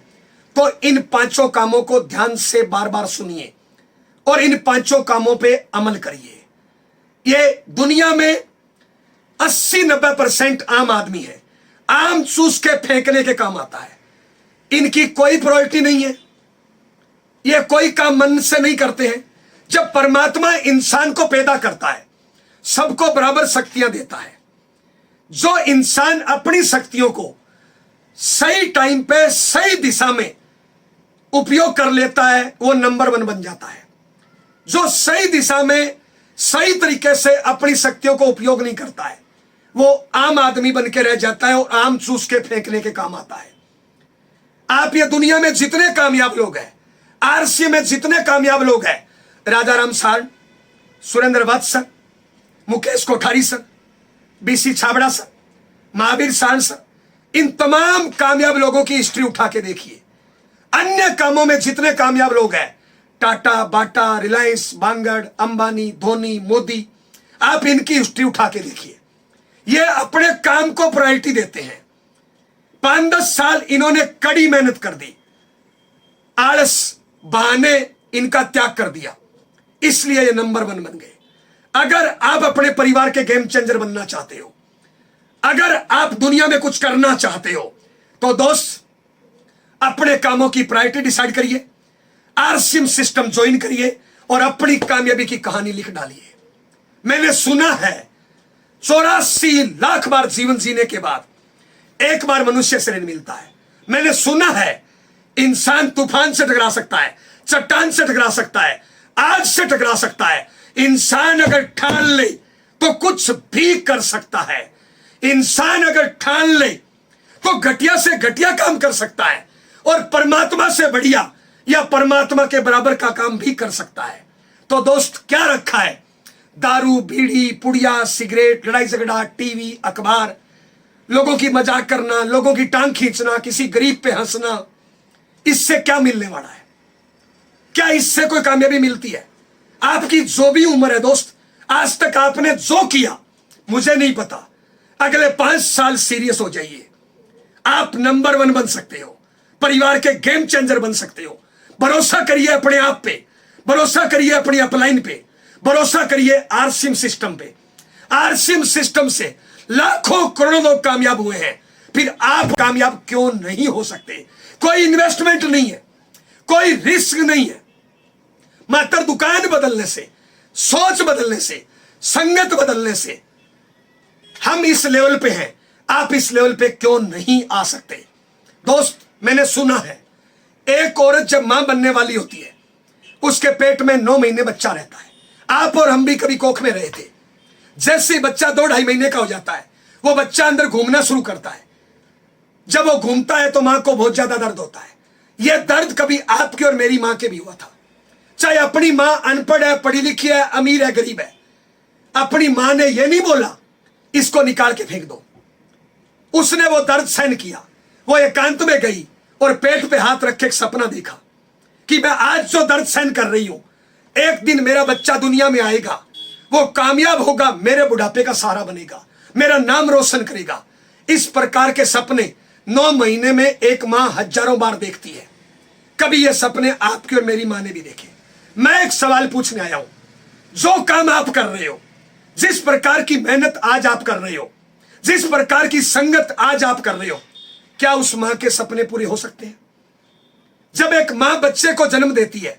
तो इन 5 कामों को ध्यान से बार बार सुनिए और इन 5 कामों पे अमल करिए। ये दुनिया में 80-90% आम आदमी है, आम चूस के फेंकने के काम आता है। इनकी कोई प्रायोरिटी नहीं है, ये कोई काम मन से नहीं करते हैं। जब परमात्मा इंसान को पैदा करता है, सबको बराबर शक्तियां देता है। जो इंसान अपनी शक्तियों को सही टाइम पे सही दिशा में उपयोग कर लेता है वो नंबर 1 बन जाता है। जो सही दिशा में सही तरीके से अपनी शक्तियों को उपयोग नहीं करता है वो आम आदमी बन के रह जाता है और आम चूस के फेंकने के काम आता है। आप ये दुनिया में जितने कामयाब लोग हैं, आरसी में जितने कामयाब लोग हैं, Raja Ram Saran, Surendra Vats sir, Mukesh Kothari sir, B C Chhabra sir, Mahavir Saran sir, इन तमाम कामयाब लोगों की हिस्ट्री उठा के देखिए। अन्य कामों में जितने कामयाब लोग हैं, टाटा, बाटा, रिलायंस, बांगड़, अंबानी, धोनी, मोदी, आप इनकी हिस्ट्री उठा के देखिए। ये अपने काम को प्रायोरिटी देते हैं। 5-10 साल इन्होंने कड़ी मेहनत कर दी, आलस बहाने इनका त्याग कर दिया, इसलिए ये नंबर 1 बन गए। अगर आप अपने परिवार के गेम चेंजर बनना चाहते हो, अगर आप दुनिया में कुछ करना चाहते हो, तो दोस्त अपने कामों की प्रायोरिटी डिसाइड करिए, आरसीएम सिस्टम ज्वाइन करिए और अपनी कामयाबी की कहानी लिख डालिए। मैंने सुना है 84 लाख बार जीवन जीने के बाद एक बार मनुष्य शरीर मिलता है। मैंने सुना है इंसान तूफान से टकरा सकता है, चट्टान से टकरा सकता है, आग से टकरा सकता है। इंसान अगर ठान ले तो कुछ भी कर सकता है। इंसान अगर ठान ले तो घटिया से घटिया काम कर सकता है और परमात्मा से बढ़िया या परमात्मा के बराबर का काम भी कर सकता है। तो दोस्त क्या रखा है? दारू, बीड़ी, पुड़िया, सिगरेट, लड़ाई झगड़ा, टीवी, अखबार, लोगों की मजाक करना, लोगों की टांग खींचना, किसी गरीब पे हंसना, इससे क्या मिलने वाला है? क्या इससे कोई कामयाबी मिलती है? आपकी जो भी उम्र है दोस्त, आज तक आपने जो किया मुझे नहीं पता, अगले 5 साल सीरियस हो जाइए। आप नंबर 1 बन सकते हो, परिवार के गेम चेंजर बन सकते हो। भरोसा करिए अपने आप पे, भरोसा करिए अपनी अपलाइन पे, भरोसा करिए आरसीएम सिस्टम पे। आरसीएम सिस्टम से लाखों करोड़ों लोग कामयाब हुए हैं, फिर आप कामयाब क्यों नहीं हो सकते? कोई इन्वेस्टमेंट नहीं है, कोई रिस्क नहीं है, मात्र दुकान बदलने से, सोच बदलने से, संगत बदलने से हम इस लेवल पे हैं। आप इस लेवल पे क्यों नहीं आ सकते? दोस्त मैंने सुना है एक औरत जब मां बनने वाली होती है उसके पेट में 9 महीने बच्चा रहता है। आप और हम भी कभी कोख में रहे थे। जैसे बच्चा 2-2.5 महीने का हो जाता है वो बच्चा अंदर घूमना शुरू करता है। जब वो घूमता है तो मां को बहुत ज्यादा दर्द होता है। यह दर्द कभी आपकी और मेरी मां के भी हुआ था। चाहे अपनी मां अनपढ़ है, पढ़ी लिखी है, अमीर है, गरीब है, अपनी मां ने यह नहीं बोला इसको निकाल के फेंक दो। उसने वो दर्द सहन किया। वो एकांत में गई और पेट पे हाथ रख के एक सपना देखा कि मैं आज जो दर्द सहन कर रही हूं, एक दिन मेरा बच्चा दुनिया में आएगा, वो कामयाब होगा, मेरे बुढ़ापे का सहारा बनेगा, मेरा नाम रोशन करेगा। इस प्रकार के सपने 9 महीने में एक मां हजारों बार देखती है। कभी ये सपने आपकी और मेरी मां ने भी देखे। मैं एक सवाल पूछने आया हूं, जो काम आप कर रहे हो, जिस प्रकार की मेहनत आज आप कर रहे हो, जिस प्रकार की संगत आज आप कर रहे हो, क्या उस मां के सपने पूरे हो सकते हैं? जब एक मां बच्चे को जन्म देती है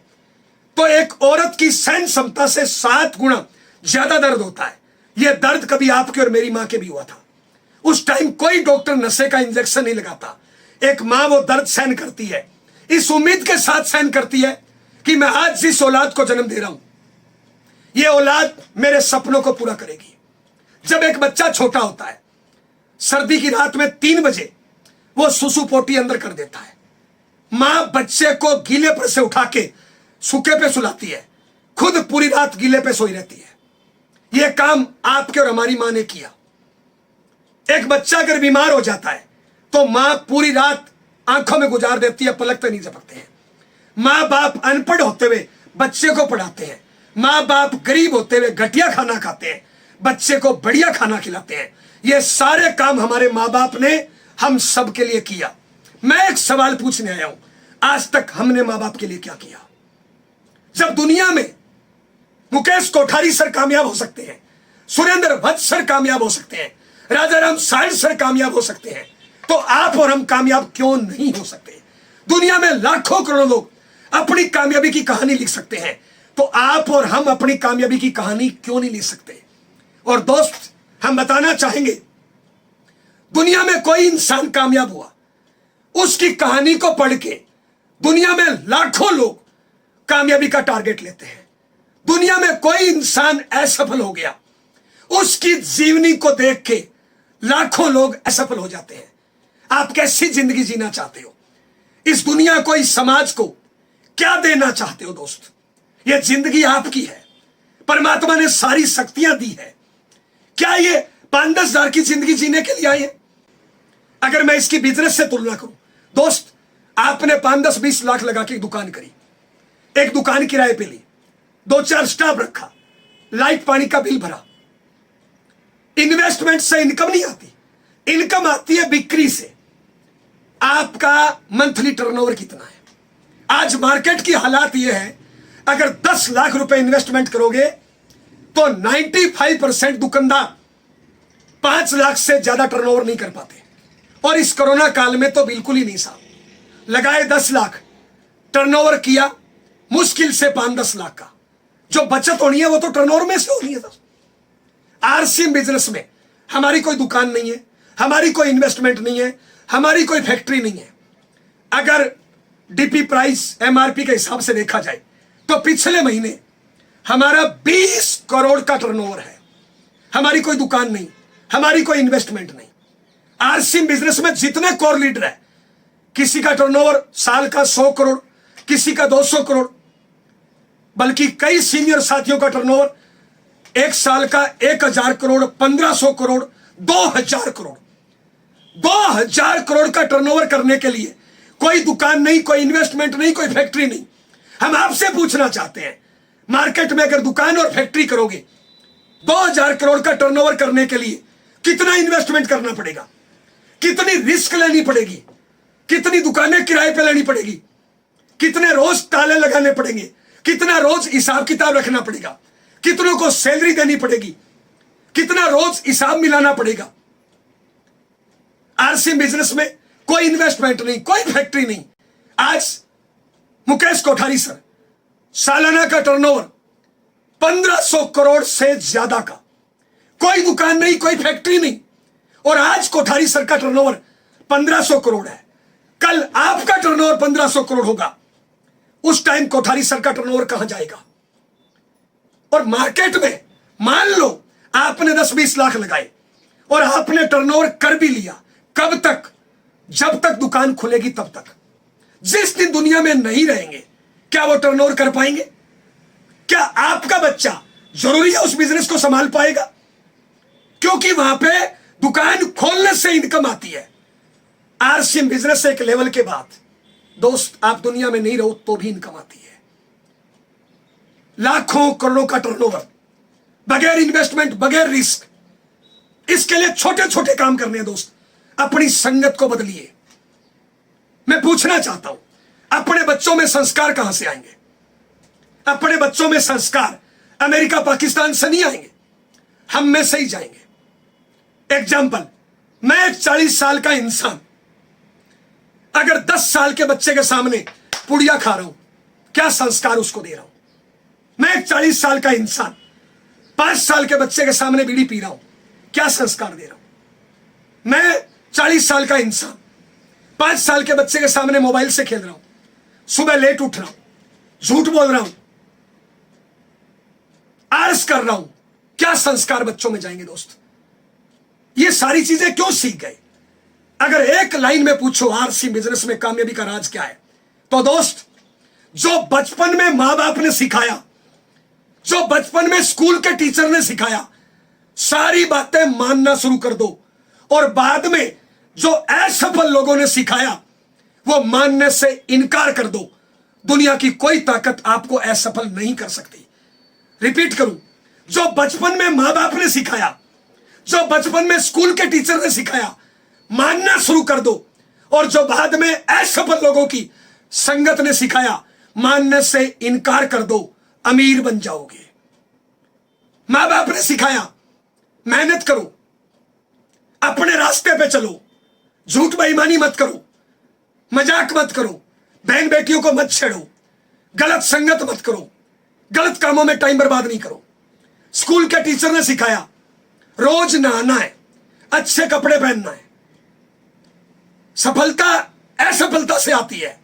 तो एक औरत की सहन क्षमता से 7 गुना ज्यादा दर्द होता है। यह दर्द कभी आपके और मेरी मां के भी हुआ था। उस टाइम कोई डॉक्टर नशे का इंजेक्शन नहीं लगाता। एक मां वो दर्द सहन करती है, इस उम्मीद के साथ सहन करती है कि मैं आज जिस औलाद को जन्म दे रहा हूं यह औलाद मेरे सपनों को पूरा करेगी। जब एक बच्चा छोटा होता है, सर्दी की रात में 3 बजे वो सुसु पोटी अंदर कर देता है। मां बच्चे को गीले पर से उठा के सूखे पे सुलाती है, खुद पूरी रात गीले पे सोई रहती है। यह काम आपके और हमारी मां ने किया। एक बच्चा अगर बीमार हो जाता है तो मां पूरी रात आंखों में गुजार देती है, पलक पे नहीं झपकते हैं। मां बाप अनपढ़ होते हुए बच्चे को पढ़ाते हैं। मां बाप गरीब होते हुए घटिया खाना खाते हैं, बच्चे को बढ़िया खाना खिलाते हैं। ये सारे काम हमारे मां बाप ने हम सब के लिए किया। मैं एक सवाल पूछने आया हूं, आज तक हमने मां बाप के लिए क्या किया? जब दुनिया में मुकेश कोठारी सर कामयाब हो सकते हैं, सुरेंद्र वत्स सर कामयाब हो सकते हैं, राजा राम सारण सर कामयाब हो सकते हैं, तो आप और हम कामयाब क्यों नहीं हो सकते? दुनिया में लाखों करोड़ों लोग अपनी कामयाबी की कहानी लिख सकते हैं, तो आप और हम अपनी कामयाबी की कहानी क्यों नहीं लिख सकते? और दोस्त हम बताना चाहेंगे, दुनिया में कोई इंसान कामयाब हुआ, उसकी कहानी को पढ़ के दुनिया में लाखों लोग कामयाबी का टारगेट लेते हैं। दुनिया में कोई इंसान असफल हो गया, उसकी जीवनी को देख के लाखों लोग असफल हो जाते हैं। आप कैसी जिंदगी जीना चाहते हो? इस दुनिया को, इस समाज को क्या देना चाहते हो दोस्त? यह जिंदगी आपकी है, परमात्मा ने सारी शक्तियां दी है। क्या ये 5-10 हजार की जिंदगी जीने के लिए आए हैं? अगर मैं इसकी बिजनेस से तुलना करूं दोस्त, आपने 5-10-20 लाख लगा के दुकान करी, एक दुकान किराए पे ली, 2-4 स्टाफ रखा, लाइट पानी का बिल भरा। इन्वेस्टमेंट से इनकम नहीं आती, इनकम आती है बिक्री से। आपका मंथली टर्नओवर कितना है? आज मार्केट की हालात यह है, अगर 10 लाख रुपए इन्वेस्टमेंट करोगे तो 95% दुकानदार 5 लाख से ज्यादा टर्नओवर नहीं कर पाते। और इस कोरोना काल में तो बिल्कुल ही नहीं साहब। लगाए 10 लाख, टर्नओवर किया मुश्किल से 5-10 लाख का। जो बचत होनी है वो तो टर्नओवर में से होनी है। आरसीएम बिजनेस में हमारी कोई दुकान नहीं है, हमारी कोई इन्वेस्टमेंट नहीं है, हमारी कोई फैक्ट्री नहीं है। अगर डीपी प्राइस एमआरपी के हिसाब से देखा जाए तो पिछले महीने हमारा 20 करोड़ का टर्नओवर है। हमारी कोई दुकान नहीं, हमारी कोई इन्वेस्टमेंट नहीं। आरसीएम बिजनेस में जितने कोर लीडर है, किसी का टर्नओवर साल का 100 करोड़, किसी का 200 करोड़, बल्कि कई सीनियर साथियों का टर्नओवर एक साल का 1000 करोड़, 1500 करोड़, 2000 करोड़। 2000 करोड़ का टर्नओवर करने के लिए कोई दुकान नहीं, कोई इन्वेस्टमेंट नहीं, कोई फैक्ट्री नहीं। हम आपसे पूछना चाहते हैं, मार्केट में अगर दुकान और फैक्ट्री करोगे 2000 करोड़ का टर्नओवर करने के लिए कितना इन्वेस्टमेंट करना पड़ेगा? कितनी रिस्क लेनी पड़ेगी? कितनी दुकानें किराए पे लेनी पड़ेगी? कितने रोज ताले लगाने पड़ेंगे? कितना रोज हिसाब किताब रखना पड़ेगा? कितनों को सैलरी देनी पड़ेगी? कितना रोज हिसाब मिलाना पड़ेगा? आरसीएम बिजनेस में कोई इन्वेस्टमेंट नहीं, कोई फैक्ट्री नहीं। आज मुकेश कोठारी सर सालाना का टर्नओवर 1500 करोड़ से ज्यादा का, कोई दुकान नहीं, कोई फैक्ट्री नहीं। और आज कोठारी सर का टर्नओवर 1500 करोड़ है। कल आपका टर्नओवर 1500 करोड़ होगा, उस टाइम कोठारी सर का टर्नओवर कहां जाएगा? और मार्केट में मान लो आपने 10-20 लाख लगाए और आपने टर्नओवर कर भी लिया, कब तक? जब तक दुकान खुलेगी तब तक। जिस दिन दुनिया में नहीं रहेंगे, क्या वो टर्नओवर कर पाएंगे? क्या आपका बच्चा जरूरी है उस बिजनेस को संभाल पाएगा? क्योंकि वहां पे दुकान खोलने से इनकम आती है। आरसीएम बिजनेस से एक लेवल के बाद दोस्त आप दुनिया में नहीं रहो तो भी इनकम आती है। लाखों करोड़ों का टर्नओवर, बगैर इन्वेस्टमेंट, बगैर रिस्क। इसके लिए छोटे छोटे काम करने हैं दोस्त। अपनी संगत को बदलिए। मैं पूछना चाहता हूं, अपने बच्चों में संस्कार कहां से आएंगे? अपने बच्चों में संस्कार अमेरिका पाकिस्तान से नहीं आएंगे, हम में से ही जाएंगे। एग्जाम्पल, मैं एक 40 साल का इंसान अगर 10 साल के बच्चे के सामने पुड़िया खा रहा हूं, क्या संस्कार उसको दे रहा हूं? मैं एक 40 साल का इंसान 5 साल के बच्चे के सामने बीड़ी पी रहा हूं, क्या संस्कार दे रहा हूं? मैं 40 साल का इंसान 5 साल के बच्चे के सामने मोबाइल से खेल रहा हूं, सुबह लेट उठ रहा हूं, झूठ बोल रहा हूं, आलस कर रहा हूं, क्या संस्कार बच्चों में जाएंगे दोस्त? ये सारी चीजें क्यों सीख गए? अगर एक लाइन में पूछो आरसी बिजनेस में कामयाबी का राज क्या है, तो दोस्त जो बचपन में मां बाप ने सिखाया, जो बचपन में स्कूल के टीचर ने सिखाया, सारी बातें मानना शुरू कर दो। और बाद में जो असफल लोगों ने सिखाया वो मानने से इनकार कर दो। दुनिया की कोई ताकत आपको असफल नहीं कर सकती। रिपीट करूं, जो बचपन में मां बाप ने सिखाया, जो बचपन में स्कूल के टीचर ने सिखाया, मानना शुरू कर दो। और जो बाद में असफल लोगों की संगत ने सिखाया, मानने से इनकार कर दो, अमीर बन जाओगे। मां बाप ने सिखाया मेहनत करो, अपने रास्ते पे चलो, झूठ बेईमानी मत करो, मजाक मत करो, बहन बेटियों को मत छेड़ो, गलत संगत मत करो, गलत कामों में टाइम बर्बाद नहीं करो। स्कूल के टीचर ने सिखाया रोज नहाना है, अच्छे कपड़े पहनना है। सफलता असफलता से आती है,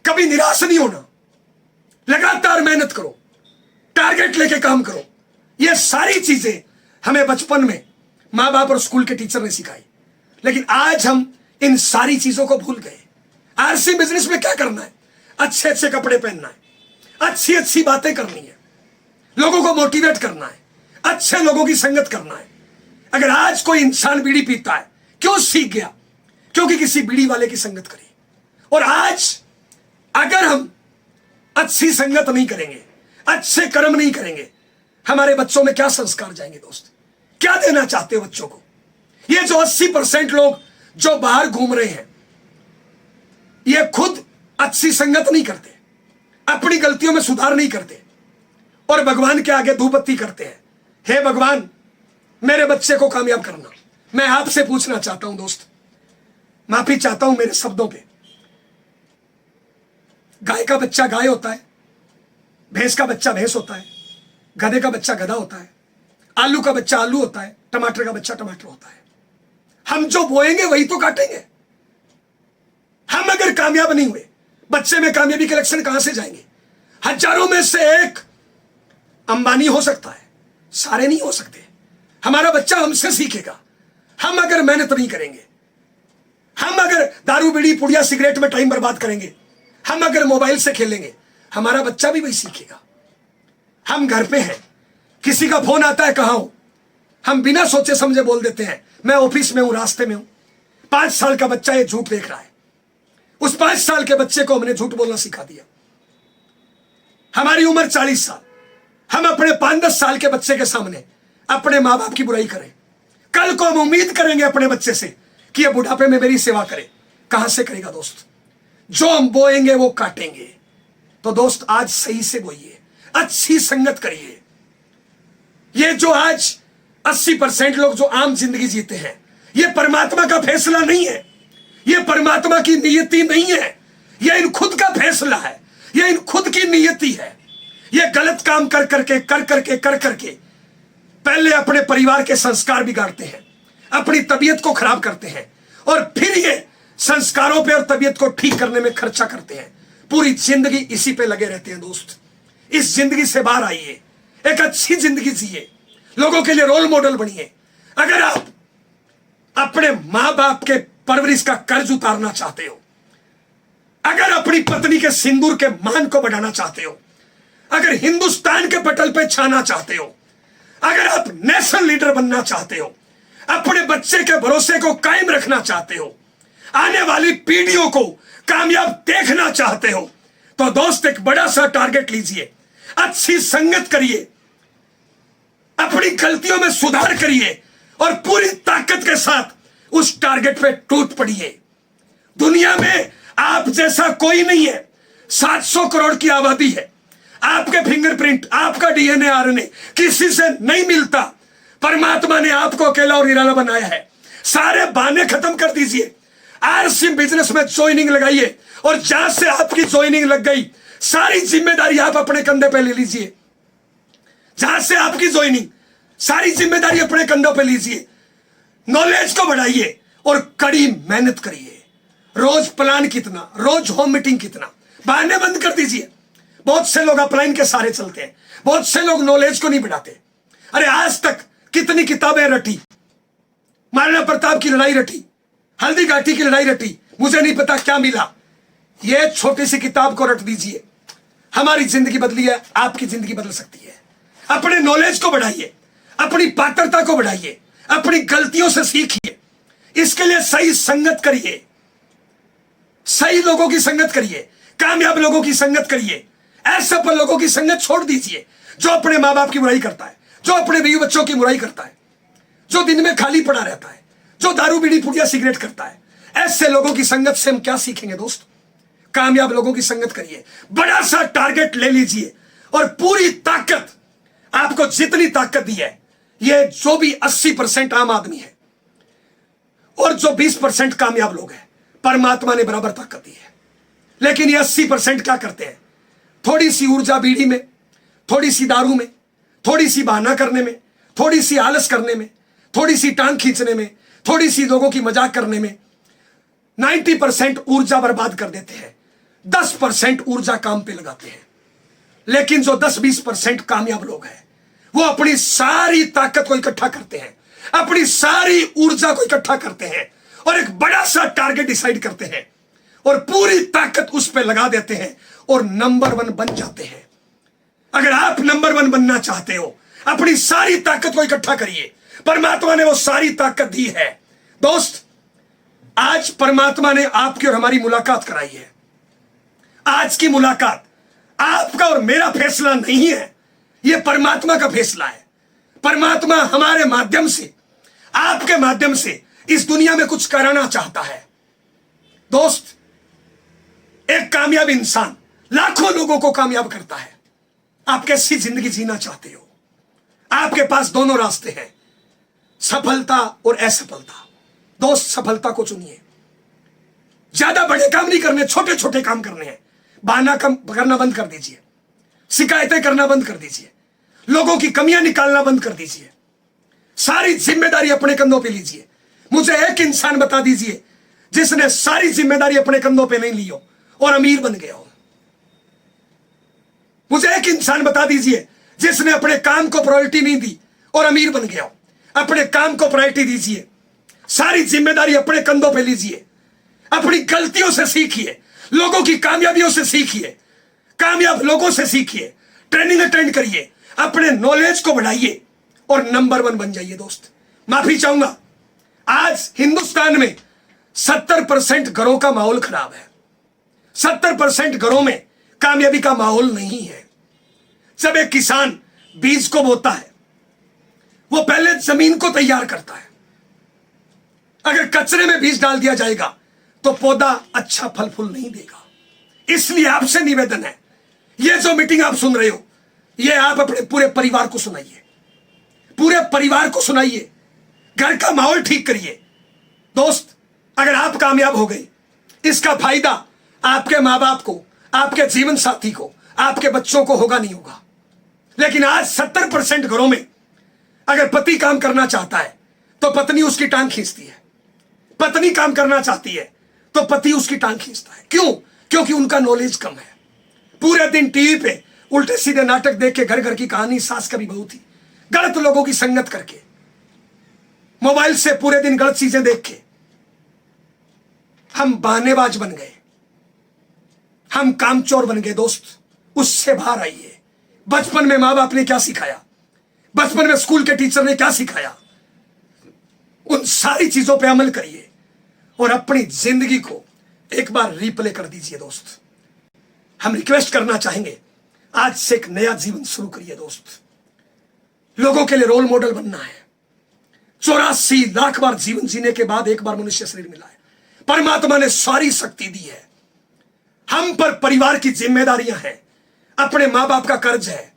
कभी निराश नहीं होना, लगातार मेहनत करो, टारगेट लेके काम करो। ये सारी चीजें हमें बचपन में माँ बाप और स्कूल के टीचर ने सिखाई, लेकिन आज हम इन सारी चीजों को भूल गए। आरसी बिजनेस में क्या करना है? अच्छे अच्छे कपड़े पहनना है, अच्छी अच्छी बातें करनी है, लोगों को मोटिवेट करना है, अच्छे लोगों की संगत करना है। अगर आज कोई इंसान बीड़ी पीता है, क्यों सीख गया? क्योंकि किसी बीड़ी वाले की संगत करी। और आज अगर हम अच्छी संगत नहीं करेंगे, अच्छे कर्म नहीं करेंगे, हमारे बच्चों में क्या संस्कार जाएंगे? दोस्त, क्या देना चाहते हो बच्चों को? ये जो 80% लोग जो बाहर घूम रहे हैं, ये खुद अच्छी संगत नहीं करते, अपनी गलतियों में सुधार नहीं करते और भगवान के आगे धूपबत्ती करते हैं। हे भगवान, मेरे बच्चे को कामयाब करना। मैं आपसे पूछना चाहता हूं दोस्त, माफी चाहता हूं मेरे शब्दों पे। गाय का बच्चा गाय होता है, भैंस का बच्चा भैंस होता है, गधे का बच्चा गधा होता है, आलू का बच्चा आलू होता है, टमाटर का बच्चा टमाटर होता है। हम जो बोएंगे वही तो काटेंगे। हम अगर कामयाब नहीं हुए, बच्चे में कामयाबी के लक्षण कहां से जाएंगे? हजारों में से एक अंबानी हो सकता है, सारे नहीं हो सकते। हमारा बच्चा हमसे सीखेगा। हम अगर मेहनत नहीं करेंगे, हम अगर दारू बीड़ी पुड़िया सिगरेट में टाइम बर्बाद करेंगे, हम अगर मोबाइल से खेलेंगे, हमारा बच्चा भी वही सीखेगा। हम घर पे हैं, किसी का फोन आता है कहां हो, हम बिना सोचे समझे बोल देते हैं मैं ऑफिस में हूं, रास्ते में हूं। 5 साल का बच्चा ये झूठ देख रहा है, उस 5 साल के बच्चे को हमने झूठ बोलना सिखा दिया। हमारी उम्र 40 साल, हम अपने 5-10 साल के बच्चे के सामने अपने माँ बाप की बुराई करें। कल को हम उम्मीद करेंगे अपने बच्चे से कि ये बुढ़ापे में मेरी सेवा करे। कहां से करेगा दोस्त? जो हम बोएंगे वो काटेंगे। तो दोस्त, आज सही से बोइए, अच्छी संगत करिए। ये जो आज 80% लोग जो आम जिंदगी जीते हैं, ये परमात्मा का फैसला नहीं है, ये परमात्मा की नियति नहीं है, ये इन खुद का फैसला है, ये इन खुद की नियति है। ये गलत काम कर करके पहले अपने परिवार के संस्कार बिगाड़ते हैं, अपनी तबीयत को खराब करते हैं और फिर ये संस्कारों पे और तबीयत को ठीक करने में खर्चा करते हैं। पूरी जिंदगी इसी पे लगे रहते हैं। दोस्त, इस जिंदगी से बाहर आइए, एक अच्छी जिंदगी जिए, लोगों के लिए रोल मॉडल बनिए। अगर आप अपने मां बाप के परवरिश का कर्ज उतारना चाहते हो, अगर अपनी पत्नी के सिंदूर के मान को बढ़ाना चाहते हो, अगर हिंदुस्तान के पटल पे छाना चाहते हो, अगर आप नेशनल लीडर बनना चाहते हो, अपने बच्चे के भरोसे को कायम रखना चाहते हो, आने वाली पीढ़ियों को कामयाब देखना चाहते हो, तो दोस्त एक बड़ा सा टारगेट लीजिए, अच्छी संगत करिए, अपनी गलतियों में सुधार करिए और पूरी ताकत के साथ उस टारगेट पे टूट पड़िए। दुनिया में आप जैसा कोई नहीं है। 700 करोड़ की आबादी है, आपके फिंगरप्रिंट, आपका डीएनए आरएनए किसी से नहीं मिलता। परमात्मा ने आपको अकेला और निराला बनाया है। सारे बहाने खत्म कर दीजिए, आरसी बिजनेस में ज्वाइनिंग लगाइए और जहां से आपकी ज्वाइनिंग लग गई, सारी जिम्मेदारी आप अपने कंधे पे ले लीजिए। जहां से आपकी ज्वाइनिंग, सारी जिम्मेदारी अपने कंधों पे लीजिए। नॉलेज को बढ़ाइए और कड़ी मेहनत करिए। रोज प्लान कितना, रोज होम मीटिंग कितना, बहाने बंद कर दीजिए। बहुत से लोग अपलाइन के सारे चलते हैं, बहुत से लोग नॉलेज को नहीं बढ़ाते। अरे आज तक कितनी किताबें रटी, महाराणा प्रताप की लड़ाई रटी, हल्दी घाटी की लड़ाई रटी, मुझे नहीं पता क्या मिला। ये छोटी सी किताब को रट दीजिए। हमारी जिंदगी बदली है, आपकी जिंदगी बदल सकती है। अपने नॉलेज को बढ़ाइए, अपनी पात्रता को बढ़ाइए, अपनी गलतियों से सीखिए। इसके लिए सही संगत करिए, सही लोगों की संगत करिए, कामयाब लोगों की संगत करिए। असफल लोगों की संगत छोड़ दीजिए, जो अपने माँ बाप की बुराई करता है, जो अपने बीवी बच्चों की बुराई करता है, जो दिन में खाली पड़ा रहता है, जो दारू बीड़ी पुड़िया सिगरेट करता है। ऐसे लोगों की संगत से हम क्या सीखेंगे दोस्त? कामयाब लोगों की संगत करिए, बड़ा सा टारगेट ले लीजिए और पूरी ताकत, आपको जितनी ताकत दी है, ये जो भी 80% आम आदमी है और जो 20% कामयाब लोग हैं, परमात्मा ने बराबर ताकत दी है। लेकिन ये 80% क्या करते हैं? थोड़ी सी ऊर्जा बीड़ी में, थोड़ी सी दारू में, थोड़ी सी बहाना करने में, थोड़ी सी आलस करने में, थोड़ी सी टांग खींचने में, थोड़ी सी लोगों की मजाक करने में 90% ऊर्जा बर्बाद कर देते हैं। 10% ऊर्जा काम पे लगाते हैं। लेकिन जो 10-20% कामयाब लोग हैं, वो अपनी सारी ताकत को इकट्ठा करते हैं, अपनी सारी ऊर्जा को इकट्ठा करते हैं और एक बड़ा सा टारगेट डिसाइड करते हैं और पूरी ताकत उस पर लगा देते हैं और नंबर 1 बन जाते हैं। अगर आप नंबर 1 बनना चाहते हो, अपनी सारी ताकत को इकट्ठा करिए। परमात्मा ने वो सारी ताकत दी है। दोस्त, आज परमात्मा ने आपकी और हमारी मुलाकात कराई है। आज की मुलाकात आपका और मेरा फैसला नहीं है, यह परमात्मा का फैसला है। परमात्मा हमारे माध्यम से, आपके माध्यम से इस दुनिया में कुछ कराना चाहता है। दोस्त, एक कामयाब इंसान लाखों लोगों को कामयाब करता है। आप कैसी जिंदगी जीना चाहते हो? आपके पास दोनों रास्ते हैं, सफलता और असफलता। दोस्त, सफलता को चुनिए। ज्यादा बड़े काम नहीं करने, छोटे छोटे काम करने हैं। बहाना करना बंद कर दीजिए, शिकायतें करना बंद कर दीजिए, लोगों की कमियां निकालना बंद कर दीजिए। सारी जिम्मेदारी अपने कंधों पे लीजिए। मुझे एक इंसान बता दीजिए जिसने सारी जिम्मेदारी अपने कंधों पे नहीं ली हो और अमीर बन गया हो। मुझे एक इंसान बता दीजिए जिसने अपने काम को प्रायोरिटी नहीं दी और अमीर बन गया हो। अपने काम को प्रायोरिटी दीजिए, सारी जिम्मेदारी अपने कंधों पे लीजिए, अपनी गलतियों से सीखिए, लोगों की कामयाबियों से सीखिए, कामयाब लोगों से सीखिए, ट्रेनिंग अटेंड करिए, अपने नॉलेज को बढ़ाइए और नंबर 1 बन जाइए। दोस्त, माफी चाहूंगा, आज हिंदुस्तान में 70% घरों का माहौल खराब है। 70% घरों में कामयाबी का माहौल नहीं है। जब एक किसान बीज को बोता है, वो पहले जमीन को तैयार करता है। अगर कचरे में बीज डाल दिया जाएगा तो पौधा अच्छा फल फूल नहीं देगा। इसलिए आपसे निवेदन है, ये जो मीटिंग आप सुन रहे हो, ये आप अपने पूरे परिवार को सुनाइए, पूरे परिवार को सुनाइए, घर का माहौल ठीक करिए। दोस्त, अगर आप कामयाब हो गए, इसका फायदा आपके मां बाप को, आपके जीवन साथी को, आपके बच्चों को होगा नहीं होगा। लेकिन आज 70% घरों में अगर पति काम करना चाहता है तो पत्नी उसकी टांग खींचती है, पत्नी काम करना चाहती है तो पति उसकी टांग खींचता है। क्यों? क्योंकि उनका नॉलेज कम है। पूरे दिन टीवी पे उल्टे सीधे नाटक देख के, घर घर की कहानी, सास कभी बहू थी, गलत लोगों की संगत करके, मोबाइल से पूरे दिन गलत चीजें देख के हम बहानेबाज बन गए, हम कामचोर बन गए। दोस्त, उससे बाहर आइए। बचपन में मां बाप ने क्या सिखाया, बचपन में स्कूल के टीचर ने क्या सिखाया, उन सारी चीजों पे अमल करिए और अपनी जिंदगी को एक बार रिप्ले कर दीजिए। दोस्त, हम रिक्वेस्ट करना चाहेंगे, आज से एक नया जीवन शुरू करिए। दोस्त, लोगों के लिए रोल मॉडल बनना है। 84 लाख बार जीवन जीने के बाद एक बार मनुष्य शरीर मिला है। परमात्मा ने सारी शक्ति दी है। हम पर परिवार की जिम्मेदारियां हैं, अपने मां बाप का कर्ज है,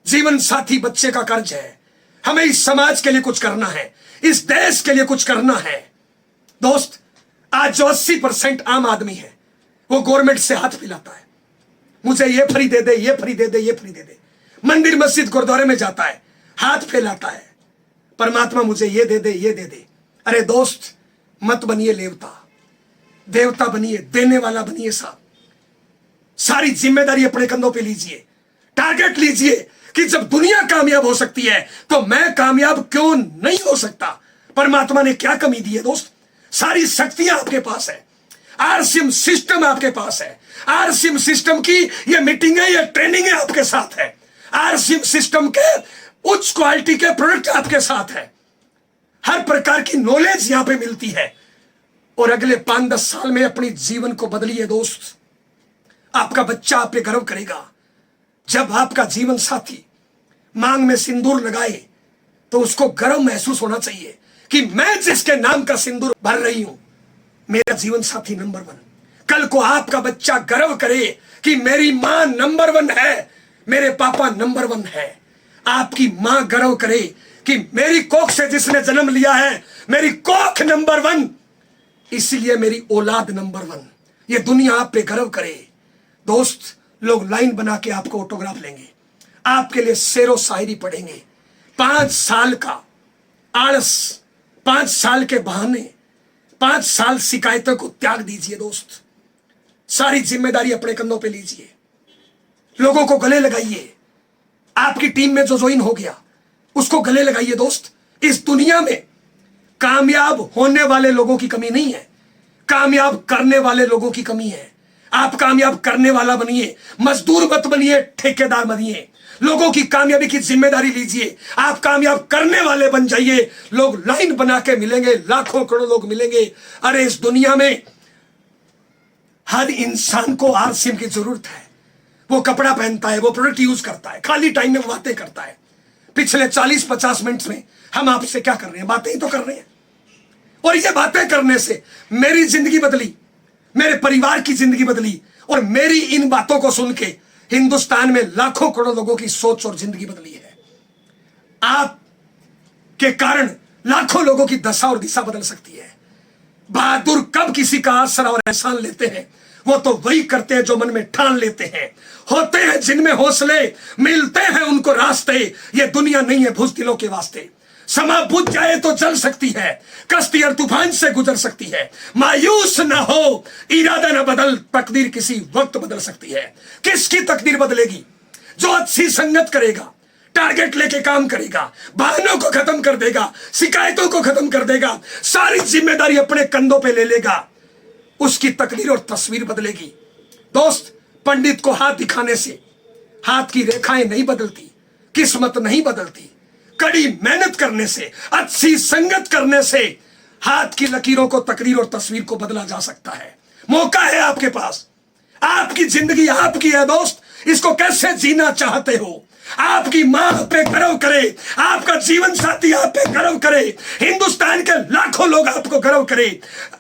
जीवन साथी बच्चे का कर्ज है। हमें इस समाज के लिए कुछ करना है, इस देश के लिए कुछ करना है। दोस्त, आज जो 80% आम आदमी है वो गवर्नमेंट से हाथ फैलाता है, मुझे ये फ्री दे दे, ये फ्री दे दे, ये फ्री दे दे। मंदिर मस्जिद गुरुद्वारे में जाता है, हाथ फैलाता है, परमात्मा मुझे ये दे दे, ये दे दे। अरे दोस्त, मत बनिए देवता, देवता बनिए, देने वाला बनिए। साहब, सारी जिम्मेदारी अपने कंधों पे लीजिए, टारगेट लीजिए कि जब दुनिया कामयाब हो सकती है तो मैं कामयाब क्यों नहीं हो सकता। परमात्मा ने क्या कमी दी है? दोस्त, सारी शक्तियां आपके पास है, आरसीएम सिस्टम आपके पास है। आरसीएम सिस्टम की ये मीटिंग है, ये ट्रेनिंग है, आपके साथ है। आरसीएम सिस्टम के उच्च क्वालिटी के प्रोडक्ट आपके साथ है। हर प्रकार की नॉलेज यहां पे मिलती है और अगले 5-10 साल में अपनी जीवन को बदलिए। दोस्त, आपका बच्चा आप पे गर्व करेगा। जब आपका जीवन साथी मांग में सिंदूर लगाए तो उसको गर्व महसूस होना चाहिए कि मैं जिसके नाम का सिंदूर भर रही हूं, मेरा जीवन साथी नंबर 1। कल को आपका बच्चा गर्व करे कि मेरी मां नंबर 1 है, मेरे पापा नंबर 1 है। आपकी मां गर्व करे कि मेरी कोख से जिसने जन्म लिया है, मेरी कोख नंबर 1, इसलिए मेरी औलाद नंबर 1। ये दुनिया आप पे गर्व करे। दोस्त, लोग लाइन बना के आपको ऑटोग्राफ लेंगे, आपके लिए शेरो शायरी पढ़ेंगे। 5 साल का आलस, 5 साल के बहाने, 5 साल शिकायतों को त्याग दीजिए। दोस्त, सारी जिम्मेदारी अपने कंधों पे लीजिए, लोगों को गले लगाइए। आपकी टीम में जो ज्वाइन हो गया उसको गले लगाइए। दोस्त, इस दुनिया में कामयाब होने वाले लोगों की कमी नहीं है, कामयाब करने वाले लोगों की कमी है। आप कामयाब करने वाला बनिए, मजदूर मत बनिए, ठेकेदार बनिए। लोगों की कामयाबी की जिम्मेदारी लीजिए, आप कामयाब करने वाले बन जाइए। लोग लाइन बना के मिलेंगे, लाखों करोड़ों लोग मिलेंगे। अरे इस दुनिया में हर इंसान को आरसीएम की जरूरत है। वो कपड़ा पहनता है, वो प्रोडक्ट यूज करता है, खाली टाइम में बातें करता है। पिछले 40-50 मिनट में हम आपसे क्या कर रहे हैं? बातें ही तो कर रहे हैं। और ये बातें करने से मेरी जिंदगी बदली, मेरे परिवार की जिंदगी बदली, और मेरी इन बातों को सुन के हिंदुस्तान में लाखों करोड़ लोगों की सोच और जिंदगी बदली है। आप के कारण लाखों लोगों की दशा और दिशा बदल सकती है। बहादुर कब किसी का आसरा और एहसान लेते हैं? वो तो वही करते हैं जो मन में ठान लेते हैं। होते हैं जिनमें हौसले, मिलते हैं उनको रास्ते। ये दुनिया नहीं है बुज़दिलों के वास्ते। समा बुझ जाए तो जल सकती है, कश्ती और तूफान से गुजर सकती है। मायूस ना हो, इरादा ना बदल, तकदीर किसी वक्त बदल सकती है। किसकी तकदीर बदलेगी? जो अच्छी संगत करेगा, टारगेट लेके काम करेगा, बहानों को खत्म कर देगा, शिकायतों को खत्म कर देगा, सारी जिम्मेदारी अपने कंधों पे ले लेगा, उसकी तकदीर और तस्वीर बदलेगी। दोस्त, पंडित को हाथ दिखाने से हाथ की रेखाएं नहीं बदलती, किस्मत नहीं बदलती। कड़ी मेहनत करने से, अच्छी संगत करने से हाथ की लकीरों को, तकदीर और तस्वीर को बदला जा सकता है। मौका है आपके पास, आपकी जिंदगी आपकी है। दोस्त, इसको कैसे जीना चाहते हो? आपकी मां पे गर्व करे, आपका जीवन साथी आप पे गर्व करे, हिंदुस्तान के लाखों लोग आपको गर्व करे,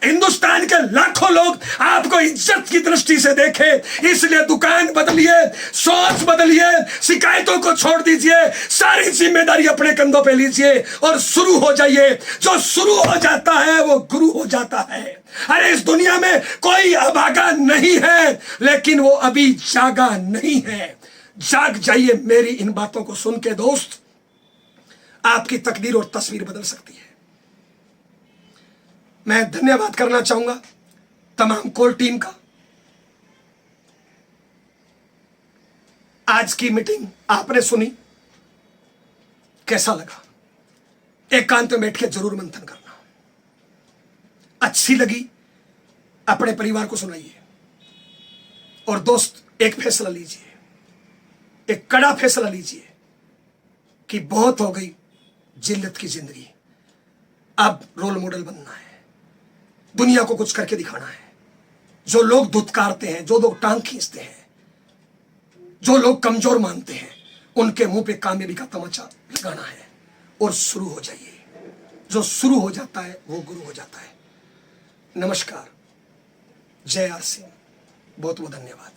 हिंदुस्तान के लाखों लोग आपको इज्जत की दृष्टि से देखे। इसलिए दुकान बदलिए, सोच बदलिए, शिकायतों को छोड़ दीजिए, सारी जिम्मेदारी अपने कंधों पे लीजिए और शुरू हो जाइए। जो शुरू हो जाता है वो गुरु हो जाता है। अरे इस दुनिया में कोई अभागा नहीं है, लेकिन वो अभी जागा नहीं है। जाग जाइए मेरी इन बातों को सुन के। दोस्त, आपकी तकदीर और तस्वीर बदल सकती है। मैं धन्यवाद करना चाहूंगा तमाम कोर टीम का। आज की मीटिंग आपने सुनी, कैसा लगा? एकांत में बैठ के जरूर मंथन करना। अच्छी लगी, अपने परिवार को सुनाइए। और दोस्त, एक फैसला लीजिए, एक कड़ा फैसला लीजिए कि बहुत हो गई जिल्लत की जिंदगी, अब रोल मॉडल बनना है, दुनिया को कुछ करके दिखाना है। जो लोग धुतकारते हैं, जो लोग टांग खींचते हैं, जो लोग कमजोर मानते हैं, उनके मुंह पे कामयाबी का तमाचा लगाना है और शुरू हो जाइए। जो शुरू हो जाता है वो गुरु हो जाता है। नमस्कार, जय आरसीएम, बहुत बहुत धन्यवाद।